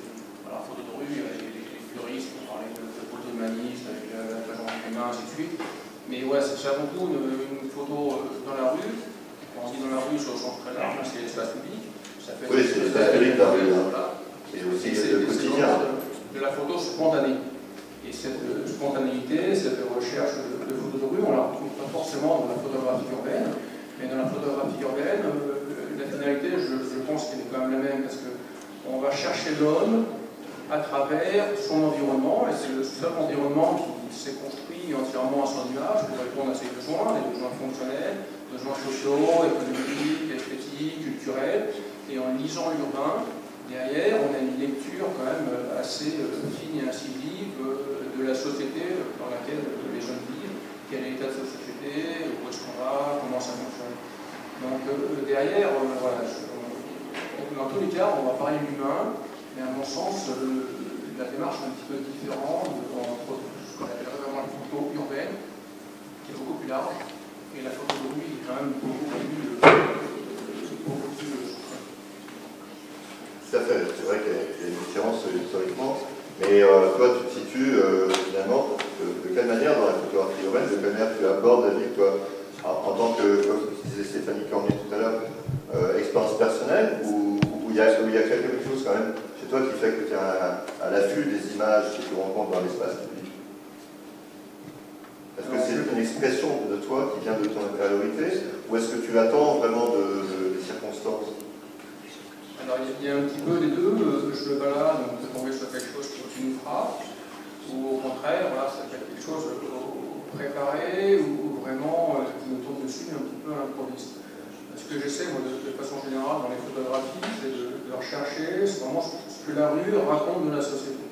Alors, la photo de rue, les puristes ont parlé de photo humaniste avec la présence humaine, ainsi de suite. Mais ouais, c'est avant tout une photo dans la rue. Quand on dit dans la rue, c'est au sens très large, c'est l'espace public. Ça fait oui, c'est l'espace public dans la rue. Et aussi le quotidien. De la photo spontanée. Et cette spontanéité, cette recherche de photos de rue, on la retrouve pas forcément dans la photographie urbaine, mais dans la photographie urbaine, la finalité, je pense qu'elle est quand même la même, parce qu'on va chercher l'homme à travers son environnement, et c'est le seul environnement qui s'est construit entièrement à son image pour répondre à ses besoins, des besoins fonctionnels, besoins sociaux, économiques, esthétiques, culturels, et en lisant l'urbain, derrière, on a une lecture quand même assez fine et incisive de la société dans laquelle les jeunes vivent, quel est l'état de cette société, où est-ce qu'on va, comment ça fonctionne. Donc derrière, voilà, dans tous les cas, on va parler de l'humain, mais à mon sens, la démarche est un petit peu différente entre ce qu'on appelle vraiment la photo urbaine, qui est beaucoup plus large, et la photo de rue est quand même beaucoup plus Tout à fait, c'est vrai qu'il y a une différence historiquement, mais toi tu te situes finalement de quelle manière dans la photographie urbaine, de quelle manière tu abordes la vie, toi, en tant que, comme disait Stéphanie Cormier tout à l'heure, expérience personnelle, ou il y a quelque chose quand même chez toi qui fait que tu es à l'affût des images que tu rencontres dans l'espace public? Est-ce que c'est une expression de toi qui vient de ton intériorité, ou est-ce que tu attends vraiment des circonstances? Alors il y a un petit peu des deux, je me balade, donc peut tomber sur quelque chose qui me frappe, ou au contraire, voilà, ça peut être quelque chose préparé, ou vraiment qui me tombe dessus, un petit peu à l'improviste. Ce que j'essaie, moi, de façon générale, dans les photographies, c'est de rechercher, c'est vraiment ce que la rue raconte de la société.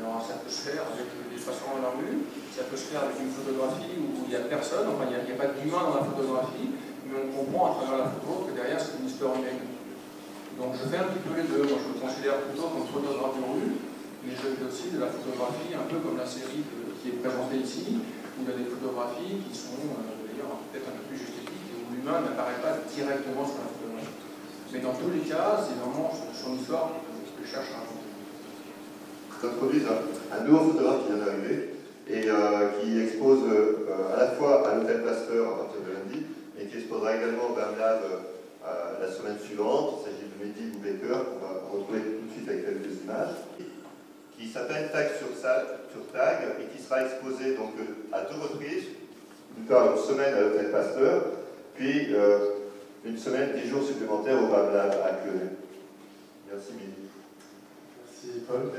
Alors ça peut se faire avec des façons à la rue, ça peut se faire avec une photographie où il n'y a personne, enfin il n'y a pas d'humain dans la photographie, mais on comprend à travers la photo que derrière c'est une histoire humaine. Donc je fais un petit peu les deux, moi je me considère plutôt comme photographe de rue, mais je fais aussi de la photographie un peu comme la série qui est présentée ici, où il y a des photographies qui sont d'ailleurs peut-être un peu plus esthétiques, et où l'humain n'apparaît pas directement sur la photographie. Mais dans tous les cas, c'est vraiment son histoire que je cherche à raconter. J'introduis un nouveau photographe qui vient d'arriver et qui expose à la fois à l'Hôtel Pasteur à partir de lundi, et qui exposera également au Bernab la semaine suivante. Il s'agit de Mehdi Boubaker, qu'on va retrouver tout de suite avec quelques images, qui s'appelle Tag sur Tag et qui sera exposé donc à 2 reprises, d'une part une semaine à l'Hôtel Pasteur, puis une semaine, 10 jours supplémentaires au Bernab à Cluny. Merci Mehdi. Merci Paul.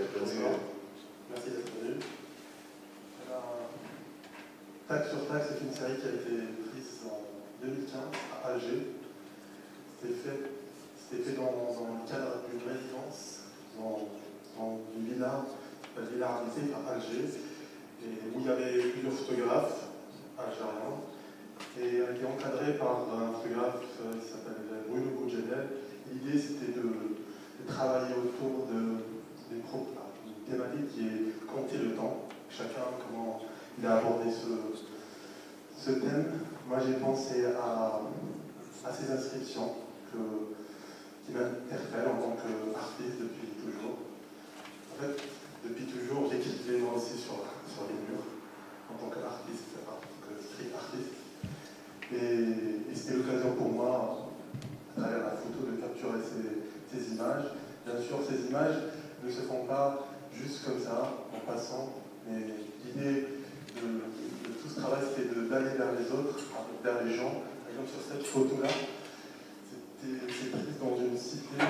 Merci d'être venu. Alors, Tag sur Tag, c'est une série qui a été prise en 2015 à Alger. C'était fait dans le cadre d'une résidence, dans une villa, la villa Arnifé à Alger, et où il y avait plusieurs photographes algériens, et elle a été encadrée par un photographe qui s'appelle Bruno Boudjenel. L'idée c'était de travailler autour d'une thématique qui est compter le temps, chacun comment il a abordé ce thème. Moi j'ai pensé à ces inscriptions qui m'interpellent en tant qu'artiste depuis toujours. En fait, depuis toujours, j'écrivais moi aussi sur les murs, en tant qu'artiste, en tant que street artiste. Et c'était l'occasion pour moi, à travers la photo, de capturer ces images. Bien sûr, ces images ne se font pas juste comme ça, en passant, mais l'idée de tout ce travail, c'était d'aller vers les autres, vers les gens. Par exemple, sur cette photo-là, c'est prise dans une cité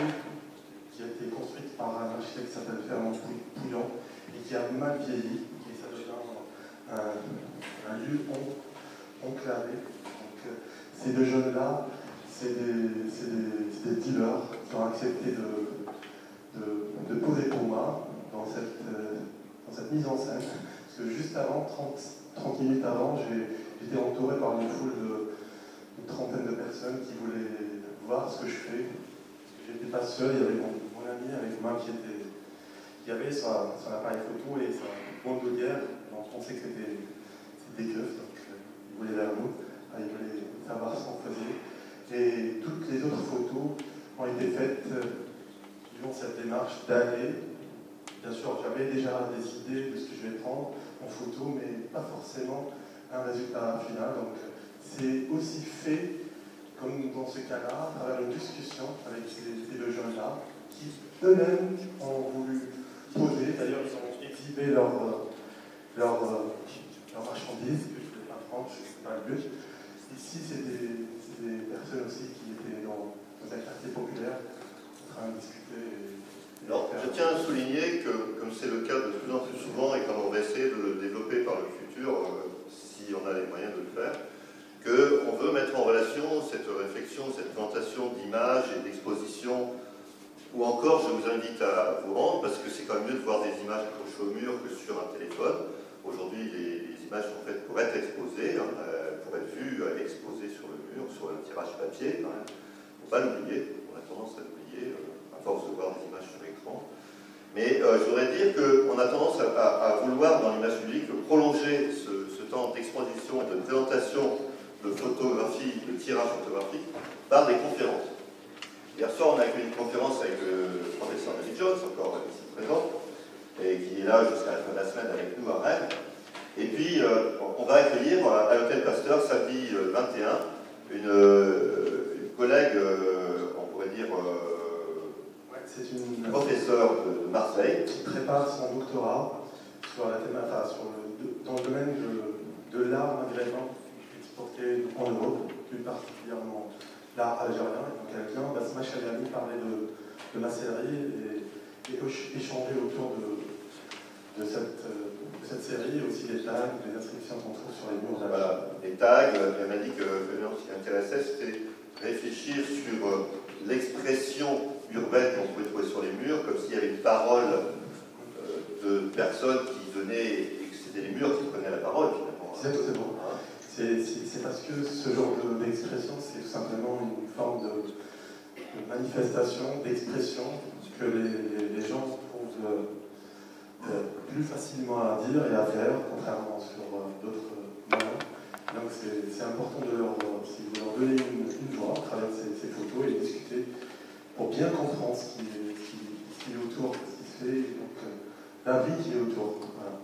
qui a été construite par un architecte qui s'appelle Fernand Pouillant et qui a mal vieilli, et ça devient un lieu enclavé. Donc, ces 2 jeunes-là, c'est des dealers qui ont accepté de poser pour moi dans cette mise en scène. Parce que juste avant, 30 minutes avant, j'étais entouré par une foule d'une trentaine de personnes qui voulaient voir ce que je fais. Je n'étais pas seul, il y avait mon ami avec moi qui avait son appareil photo et sa bandoulière. On pensait que c'était des keufs, donc il voulait vers nous, il voulait savoir ce qu'on faisait. Et toutes les autres photos ont été faites durant cette démarche d'aller. Bien sûr, j'avais déjà des idées de ce que je vais prendre en photo, mais pas forcément un résultat final. Donc c'est aussi fait, comme dans ce cas-là, à travers une discussion avec ces 2 jeunes-là, qui eux-mêmes ont voulu poser. D'ailleurs, ils ont exhibé leur marchandise, que je ne voulais pas prendre, ce n'est pas le but. Ici, c'est des personnes aussi qui étaient dans un quartier populaire, en train de discuter. Alors, je tiens à souligner que, comme c'est le cas de plus en plus souvent, et comme on va essayer de le développer par le futur, si on a les moyens de le faire, qu'on veut mettre en relation cette réflexion, cette présentation d'images et d'expositions, ou encore, je vous invite à vous rendre, parce que c'est quand même mieux de voir des images accrochées au mur que sur un téléphone. Aujourd'hui, les images sont faites pour être exposées, pour être vues, exposées sur le mur, sur un tirage papier, quand même. Il ne faut pas l'oublier, on a tendance à l'oublier, à force de voir des images sur l'écran. Mais je voudrais dire qu'on a tendance à vouloir, dans l'image publique, prolonger ce temps d'exposition et de présentation de photographie, de tirage photographique, par des conférences. Hier soir, on a fait une conférence avec le professeur David Jones, encore ici présent, et qui est là jusqu'à la fin de la semaine avec nous à Rennes. Et puis, on va accueillir à l'Hôtel Pasteur, samedi 21, une collègue, on pourrait dire, c'est une professeure de Marseille, qui prépare son doctorat sur la dans le domaine de l'art maghrébin exporté en Europe, plus particulièrement l'art algérien. Donc elle vient, Basma Chagami, parler de ma série et échanger autour de cette série, et aussi des tags, des inscriptions qu'on trouve sur les murs. Voilà, les tags, elle m'a dit que ce qui l'intéressait, c'était réfléchir sur l'expression urbaine qu'on pouvait trouver sur les murs, comme s'il y avait une parole de personnes qui venaient, et que c'était les murs qui prenaient la parole finalement. Exactement. C'est parce que ce genre d'expression, c'est tout simplement une forme de manifestation, d'expression que les gens trouvent plus facilement à dire et à faire, contrairement sur d'autres moyens. Donc c'est important de leur donner une voix à travers ces photos et discuter pour bien comprendre ce qui est autour, ce qui se fait, donc la vie qui est autour. Voilà.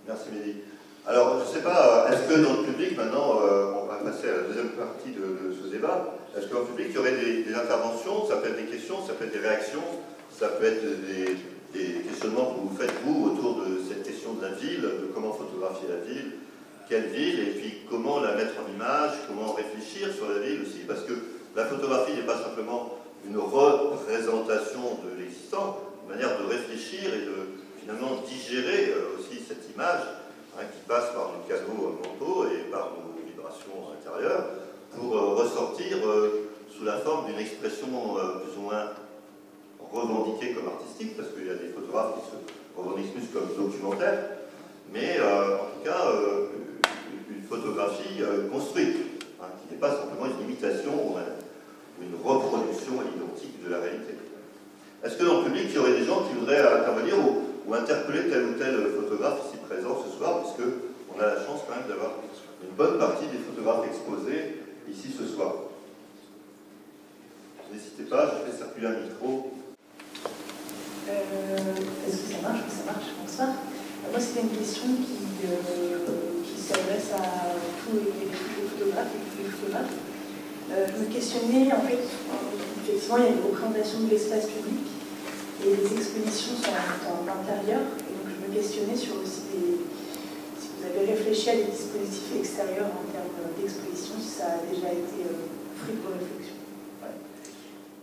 Merci Mehdi. Alors, je ne sais pas, est-ce que dans le public, maintenant, on va passer à la deuxième partie de ce débat, est-ce que dans le public, il y aurait des interventions, ça peut être des questions, ça peut être des réactions, ça peut être des questionnements que vous faites, vous, autour de cette question de la ville, de comment photographier la ville, quelle ville, et puis comment la mettre en image, comment réfléchir sur la ville aussi, parce que la photographie n'est pas simplement une représentation de l'existant, une manière de réfléchir et de finalement digérer aussi cette image, qui passe par nos canaux mentaux et par nos vibrations intérieures, pour ressortir sous la forme d'une expression plus ou moins revendiquée comme artistique, parce qu'il y a des photographes qui se revendiquent plus comme documentaires, mais en tout cas une photographie construite, qui n'est pas simplement une imitation ou une reproduction à l'identique de la réalité. Est-ce que dans le public, il y aurait des gens qui voudraient intervenir ou interpeller tel ou tel photographe ici présent ce soir, puisque on a la chance quand même d'avoir une bonne partie des photographes exposés ici ce soir. N'hésitez pas, je fais circuler un micro. Est-ce que ça marche? Oui, ça marche, bonsoir. Moi, c'était une question qui s'adresse à tous les photographes et tous les photographes. Je me questionnais, en fait, effectivement, il y a une représentation de l'espace public et les expositions sont en intérieur. Et donc, je me questionnais sur aussi si vous avez réfléchi à des dispositifs extérieurs en termes d'exposition, si ça a déjà été fruit de vos réflexions. Ouais.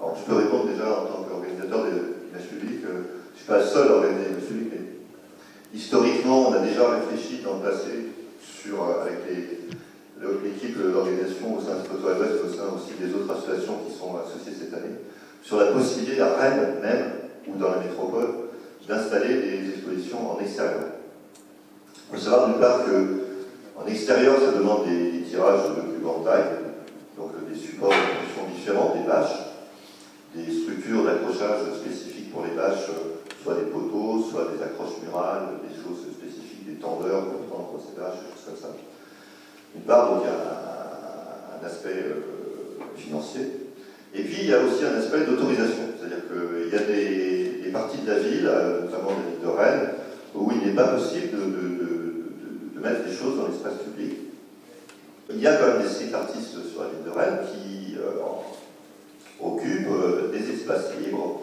Alors, je peux répondre déjà en tant qu'organisateur de l'image publique. Je ne suis pas le seul à organiser l'image publique, mais historiquement, on a déjà réfléchi dans le passé avec l'équipe d'organisation au sein de Photo à l'Ouest, au sein aussi des autres associations qui sont associées cette année, sur la possibilité à Rennes même, ou dans la métropole, d'installer des expositions en extérieur. Il faut savoir d'une part qu'en extérieur, ça demande des tirages de plus grande taille, donc des supports de fonction différents, des bâches, des structures d'accrochage spécifiques pour les bâches, soit des poteaux, soit des accroches murales, des choses spécifiques, des tendeurs pour prendre ces bâches, des choses comme ça. D'une part, donc, il y a un aspect financier. Et puis, il y a aussi un aspect d'autorisation. C'est-à-dire qu'il y a des parties de la ville, notamment la ville de Rennes, où il n'est pas possible de mettre des choses dans l'espace public. Il y a quand même des street artistes sur la ville de Rennes qui occupent des espaces libres,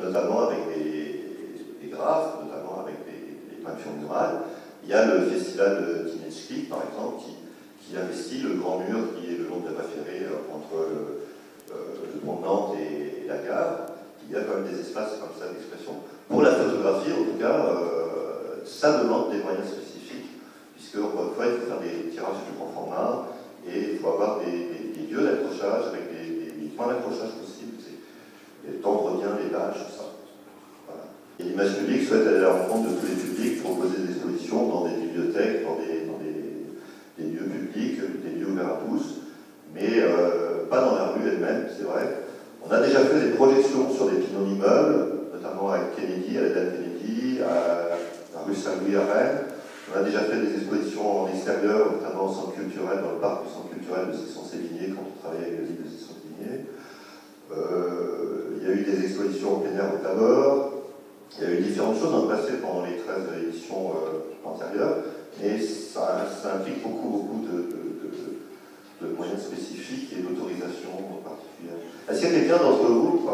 notamment avec des graphes, notamment avec des peintures murales. Il y a le festival de Teenage Click, par exemple, qui investit le grand mur qui est le long de la voie ferrée entre le pont de Nantes et la gare. Il y a quand même des espaces comme ça d'expression. Pour la photographie, en tout cas, ça demande des moyens spécifiques, puisque encore une fois, il faut faire des tirages de grand format et il faut avoir des lieux d'accrochage avec des points d'accrochage possibles. Tendre bien les bâches, tout ça. Voilà. Et l'image publique souhaite aller à la rencontre de tous les publics, proposer des expositions dans des bibliothèques, dans des lieux publics, des lieux ouverts à tous, mais pas dans la rue elle-même, c'est vrai. On a déjà fait des projections sur des pylônes d'immeubles, notamment avec Kennedy, à la dame Kennedy, à la rue Saint-Louis à Rennes. On a déjà fait des expositions en extérieur, notamment au centre culturel, dans le parc du centre culturel de Cesson-Sévigné, quand on travaillait avec la ville de Cesson-Sévigné. Il y a eu des expositions au plein air au Tabor. Il y a eu différentes choses dans le passé pendant les 13 éditions antérieures, mais ça implique beaucoup de moyens spécifiques et d'autorisations particulières. Est-ce qu'il y a quelqu'un d'entre vous,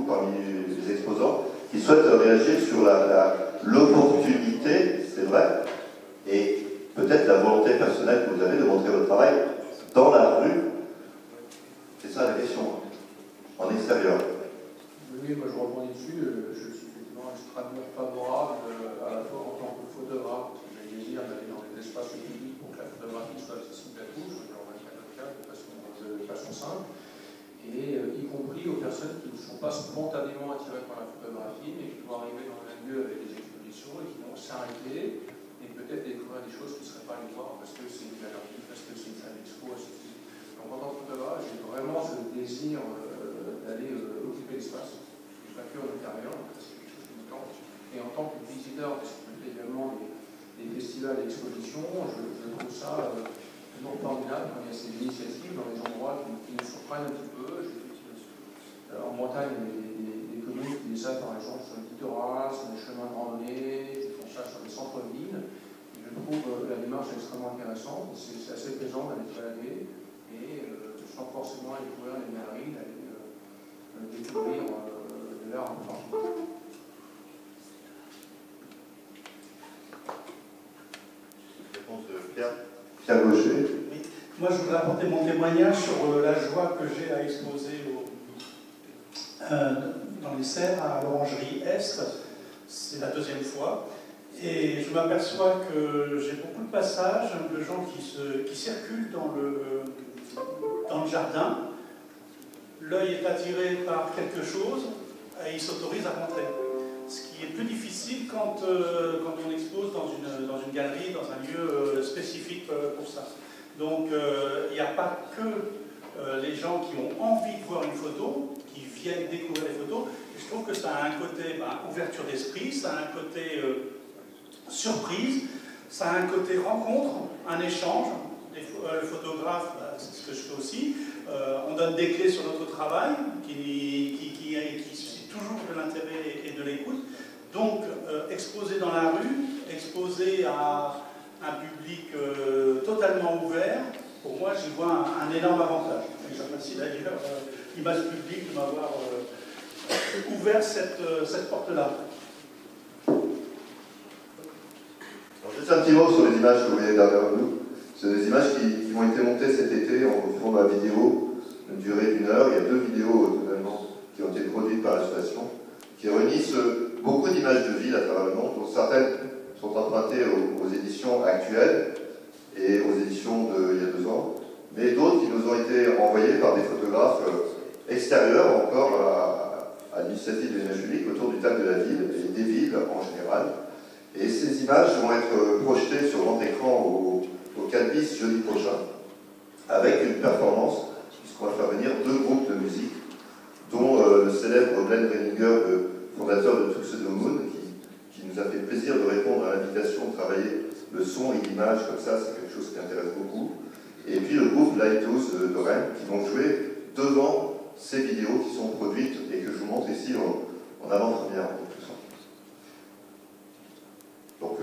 parmi les exposants, qui souhaite réagir sur l'opportunité, c'est vrai, et peut-être la volonté personnelle que vous avez de montrer votre travail dans la rue? C'est ça la question, en extérieur. Oui, moi je rebondis dessus. Je suis effectivement extrêmement favorable à la fois en tant que photographe, parce que j'ai le désir d'aller dans des espaces publics pour que la photographie soit accessible à tous, dans un cas de façon simple, et y compris aux personnes qui ne sont pas spontanément attirées par la photographie, mais qui doivent arriver dans un lieu avec des expositions l'exposition et qui vont s'arrêter et peut-être découvrir des choses qu'ils ne seraient pas allés voir parce que c'est une galerie, parce que c'est une salle d'expo, ainsi de suite. Donc en tant que photographe, j'ai vraiment ce désir d'aller occuper l'espace, pas que en intérieur, parce que c'est quelque chose qui me tente. Et en tant que visiteur, parce que je fais également des festivals d'exposition, je trouve ça toujours formidable quand il y a ces initiatives dans les endroits qui nous surprennent un petit peu. En Bretagne, il y a des communes qui font ça, par exemple, sur le littoral, sur les chemins de randonnée, qui font ça sur les centres-villes. Je trouve la démarche extrêmement intéressante. C'est assez plaisant d'aller se balader et sans forcément aller découvrir les galeries, d'aller découvrir de l'art en particulier. Réponse de Pierre Gaucher. Oui. Moi, je voudrais apporter mon témoignage sur la joie que j'ai à exposer dans les serres à l'Orangerie Est. C'est la deuxième fois. Et je m'aperçois que j'ai beaucoup de passages de gens qui circulent dans le jardin. L'œil est attiré par quelque chose et il s'autorise à rentrer. Ce qui est plus difficile quand on expose dans une galerie, dans un lieu spécifique pour ça. Donc il n'y a pas que les gens qui ont envie de voir une photo, qui viennent découvrir les photos. Et je trouve que ça a un côté ouverture d'esprit, ça a un côté surprise, ça a un côté rencontre, un échange. Le photographe, c'est ce que je fais aussi. On donne des clés sur notre travail qui suscite toujours de l'intérêt et de l'écoute. Donc, exposer dans la rue, exposer à un public totalement ouvert, pour moi, j'y vois un énorme avantage. Et je remercie d'ailleurs l'image publique de m'avoir ouvert cette porte-là. Juste un petit mot sur les images que vous voyez derrière nous. C'est des images qui ont été montées cet été en fond de la vidéo, d'une durée d'1 heure. Il y a 2 vidéos totalement qui ont été produites par l'association, qui réunissent beaucoup d'images de ville à travers le monde, dont certaines sont empruntées aux éditions actuelles et aux éditions d'il y a 2 ans, mais d'autres qui nous ont été envoyées par des photographes extérieurs encore à l'initiative des images publiques autour du thème de la ville et des villes en général. Et ces images vont être projetées sur grand écran au 4 bis jeudi prochain, avec une performance, puisqu'on va faire venir 2 groupes de musique, dont le célèbre Glenn Renninger, le fondateur de Tuxedo Moon, qui nous a fait plaisir de répondre à l'invitation de travailler le son et l'image comme ça, c'est quelque chose qui intéresse beaucoup. Et puis le groupe Lighthouse de Rennes, qui vont jouer devant ces vidéos qui sont produites et que je vous montre ici en avant-première. Donc,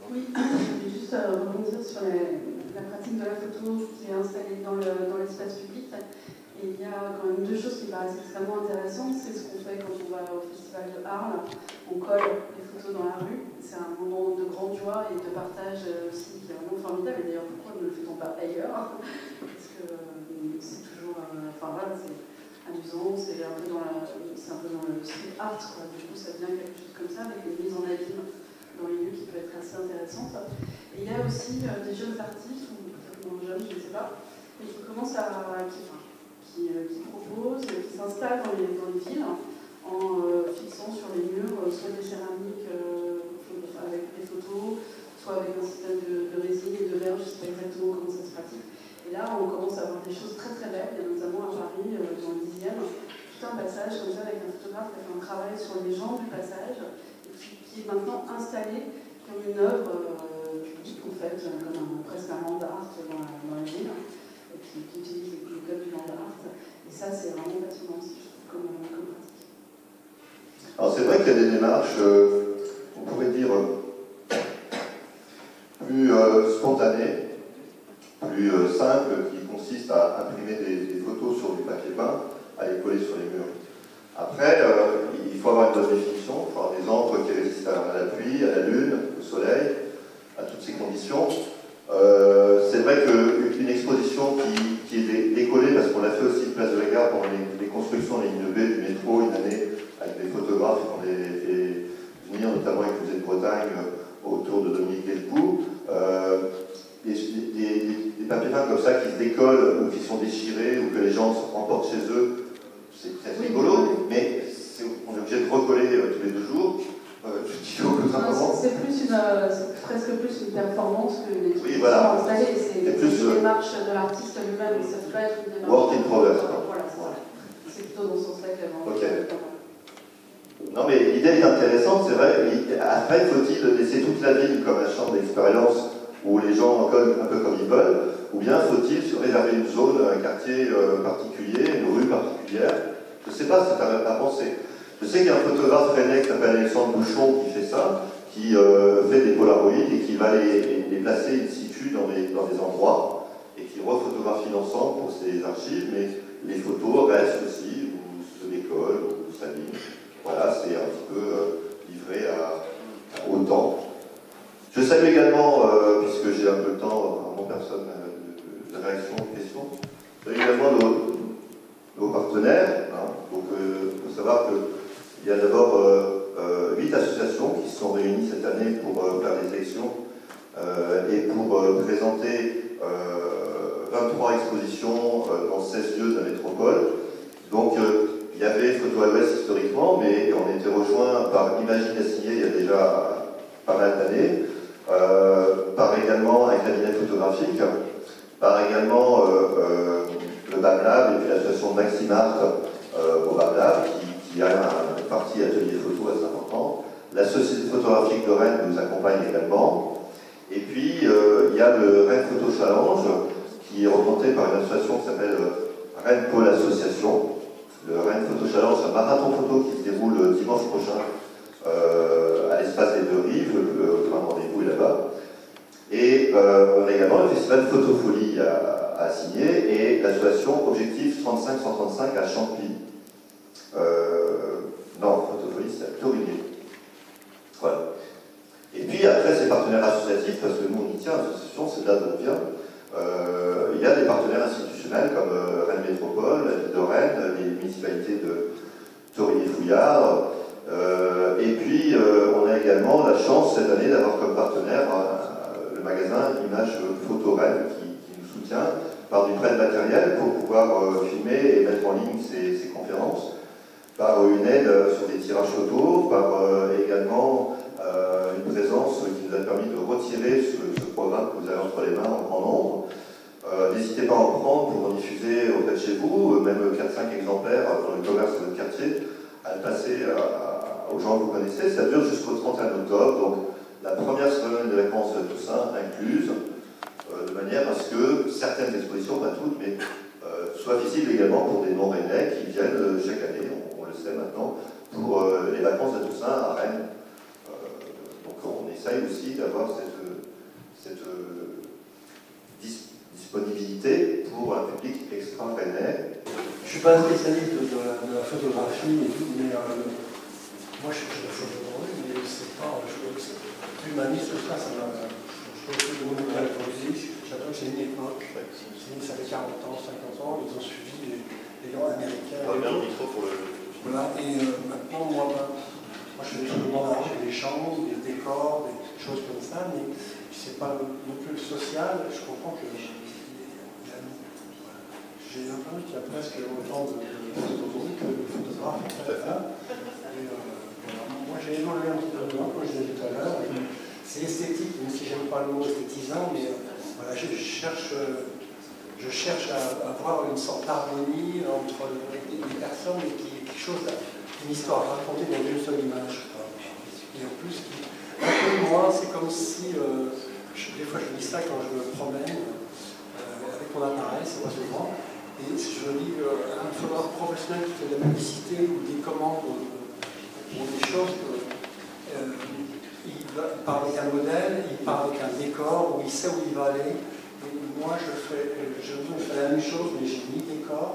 oui, je vais juste rebondir sur la pratique de la photo qui est installée dans l'espace public. Et il y a quand même 2 choses qui paraissent extrêmement intéressantes. C'est ce qu'on fait quand on va au festival de Arles. On colle les photos dans la rue. C'est un moment de grande joie et de partage aussi qui est vraiment formidable. Et d'ailleurs, pourquoi ne le fait-on pas ailleurs? Parce que c'est toujours... Enfin voilà, c'est amusant, c'est un peu dans le street art, quoi. Du coup, ça devient quelque chose comme ça, avec une mise en abîme dans les lieux qui peut être assez intéressante. Et il y a aussi des jeunes artistes, ou peut-être moins jeunes, je ne sais pas, et qui commencent qui proposent, qui s'installent dans les villes en fixant sur les murs soit des céramiques avec des photos, soit avec un système de résine et de verre, je ne sais pas exactement comment ça se pratique. Et là, on commence à avoir des choses très très belles, et notamment à Paris, dans le 10e, tout un passage comme ça avec un photographe qui a fait un travail sur les gens du passage, et qui est maintenant installé comme une œuvre publique, en fait, comme presque un land art dans la ville, et qui utilise les codes du land art. Et ça, c'est vraiment passionnant aussi, je trouve, comme pratique. Alors c'est vrai qu'il y a des démarches, on pourrait dire, plus spontanées, plus simple, qui consiste à imprimer des photos sur du papier peint, à les coller sur les murs. Après, il faut avoir une bonne définition, il faut avoir des encres qui résistent à la pluie, à la lune, au soleil, à toutes ces conditions. C'est vrai qu'une exposition qui est décollée, parce qu'on l'a fait aussi place de la Gare pendant les constructions de la ligne B du métro, une année, avec des photographes qui ont fait venir, notamment avec le musée de Bretagne, autour de Dominique Delpoux. Des papiers peints comme ça qui se décollent ou qui sont déchirés ou que les gens emportent chez eux, c'est très rigolo, mais on est obligé de recoller tous les 2 jours. C'est presque plus une performance que les oui, voilà. installés. C'est une démarche de l'artiste lui-même. Ça peut pas être une démarche. Work in progress. Voilà. C'est plutôt dans ce sens-là qu'il y a Ok. Non, mais l'idée est intéressante, c'est vrai. Après, faut-il laisser toute la ville comme un champ d'expérience où les gens en collent un peu comme ils veulent, ou bien faut-il se réserver une zone, un quartier particulier, une rue particulière? Je ne sais pas, c'est à penser. Je sais qu'il y a un photographe rennais qui s'appelle Alexandre Bouchon qui fait ça, qui fait des polaroïdes et qui va les placer in situ dans des endroits et qui rephotographe l'ensemble pour ses archives, mais les photos restent aussi, ou se décollent, ou s'alignent. Voilà, c'est un petit peu livré au temps. Je salue également, puisque j'ai un peu le temps, vraiment personne de réaction, de questions, je salue également nos partenaires. Hein. Donc, il faut savoir qu'il y a d'abord 8 associations qui se sont réunies cette année pour faire des élections et pour présenter 23 expositions dans 16 lieux de la métropole. Donc, il y avait Photo à l'Ouest historiquement, mais on était rejoint par Imagine Assigné il y a déjà pas mal d'années, par également un cabinet photographique, par également le BAM Lab et puis l'association Maximart au BAM Lab qui a une partie atelier photo assez important. La Société photographique de Rennes nous accompagne également. Et puis il y a le Rennes Photo Challenge qui est représenté par une association qui s'appelle Rennes Pôle Association. Le Rennes Photo Challenge, c'est un marathon photo qui se déroule dimanche prochain à l'espace des Deux Rives, le rendez-vous est là-bas. Et on a également le festival Photofolie à signer et l'association Objectif 35-135 à Champy. Non, Photofolie, c'est à Clorigny. Voilà. Et puis après, ces partenaires associatifs, parce que nous on y tient, l'association, c'est là d'où on vient. Il y a des partenaires institutionnels comme Rennes Métropole, la ville de Rennes, les municipalités de Torigny-Fouillard. Et puis, on a également la chance cette année d'avoir comme partenaire le magasin Image Photo Rennes qui nous soutient par du prêt de matériel pour pouvoir filmer et mettre en ligne ces conférences, par une aide sur des tirages photos, par également une présence qui nous a permis de retirer ce programme que vous avez entre les mains en grand nombre. N'hésitez pas à en prendre pour en diffuser auprès de chez vous, même 4-5 exemplaires dans le commerce de votre quartier, à le passer aux gens que vous connaissez. Ça dure jusqu'au 31 octobre, donc la première semaine de vacances de Toussaint incluse, de manière à ce que certaines expositions, pas toutes, mais soient visibles également pour des non-rennais qui viennent chaque année, on le sait maintenant, pour les vacances de Toussaint à Rennes. Donc on essaye aussi d'avoir cette disponibilité pour un public extra-rennais. Je ne suis pas un spécialiste de la photographie et tout, mais moi je fais de la photographie, mais c'est pas humaniste, tout ça, ça m'a. Je trouve que le monde de la photographie, c'est une époque, ça fait 40 ans, 50 ans, ils ont suivi les gens américains. Voilà, et maintenant, moi je fais des photos des chambres, des décors, des choses comme ça, mais c'est pas non plus le social. Je comprends que j'ai l'impression qu'il y a presque autant de photographes que de photographes en fait. Moi j'ai évolué un petit peu dedans, comme je l'ai dit tout à l'heure. C'est esthétique, même si j'aime pas le mot esthétisant, mais voilà, je cherche à avoir une sorte d'harmonie entre les personnes et qui est quelque chose, une histoire racontée dans une seule image. Et en plus, un peu moi, c'est comme si, des fois je dis ça quand je me promène avec mon appareil, c'est pas souvent, et je lis un photographe professionnel qui fait de la publicité ou des commandes ou des choses. Il part avec un modèle, il part avec un décor, où il sait où il va aller. Et moi, je fais la même chose, mais j'ai ni décor,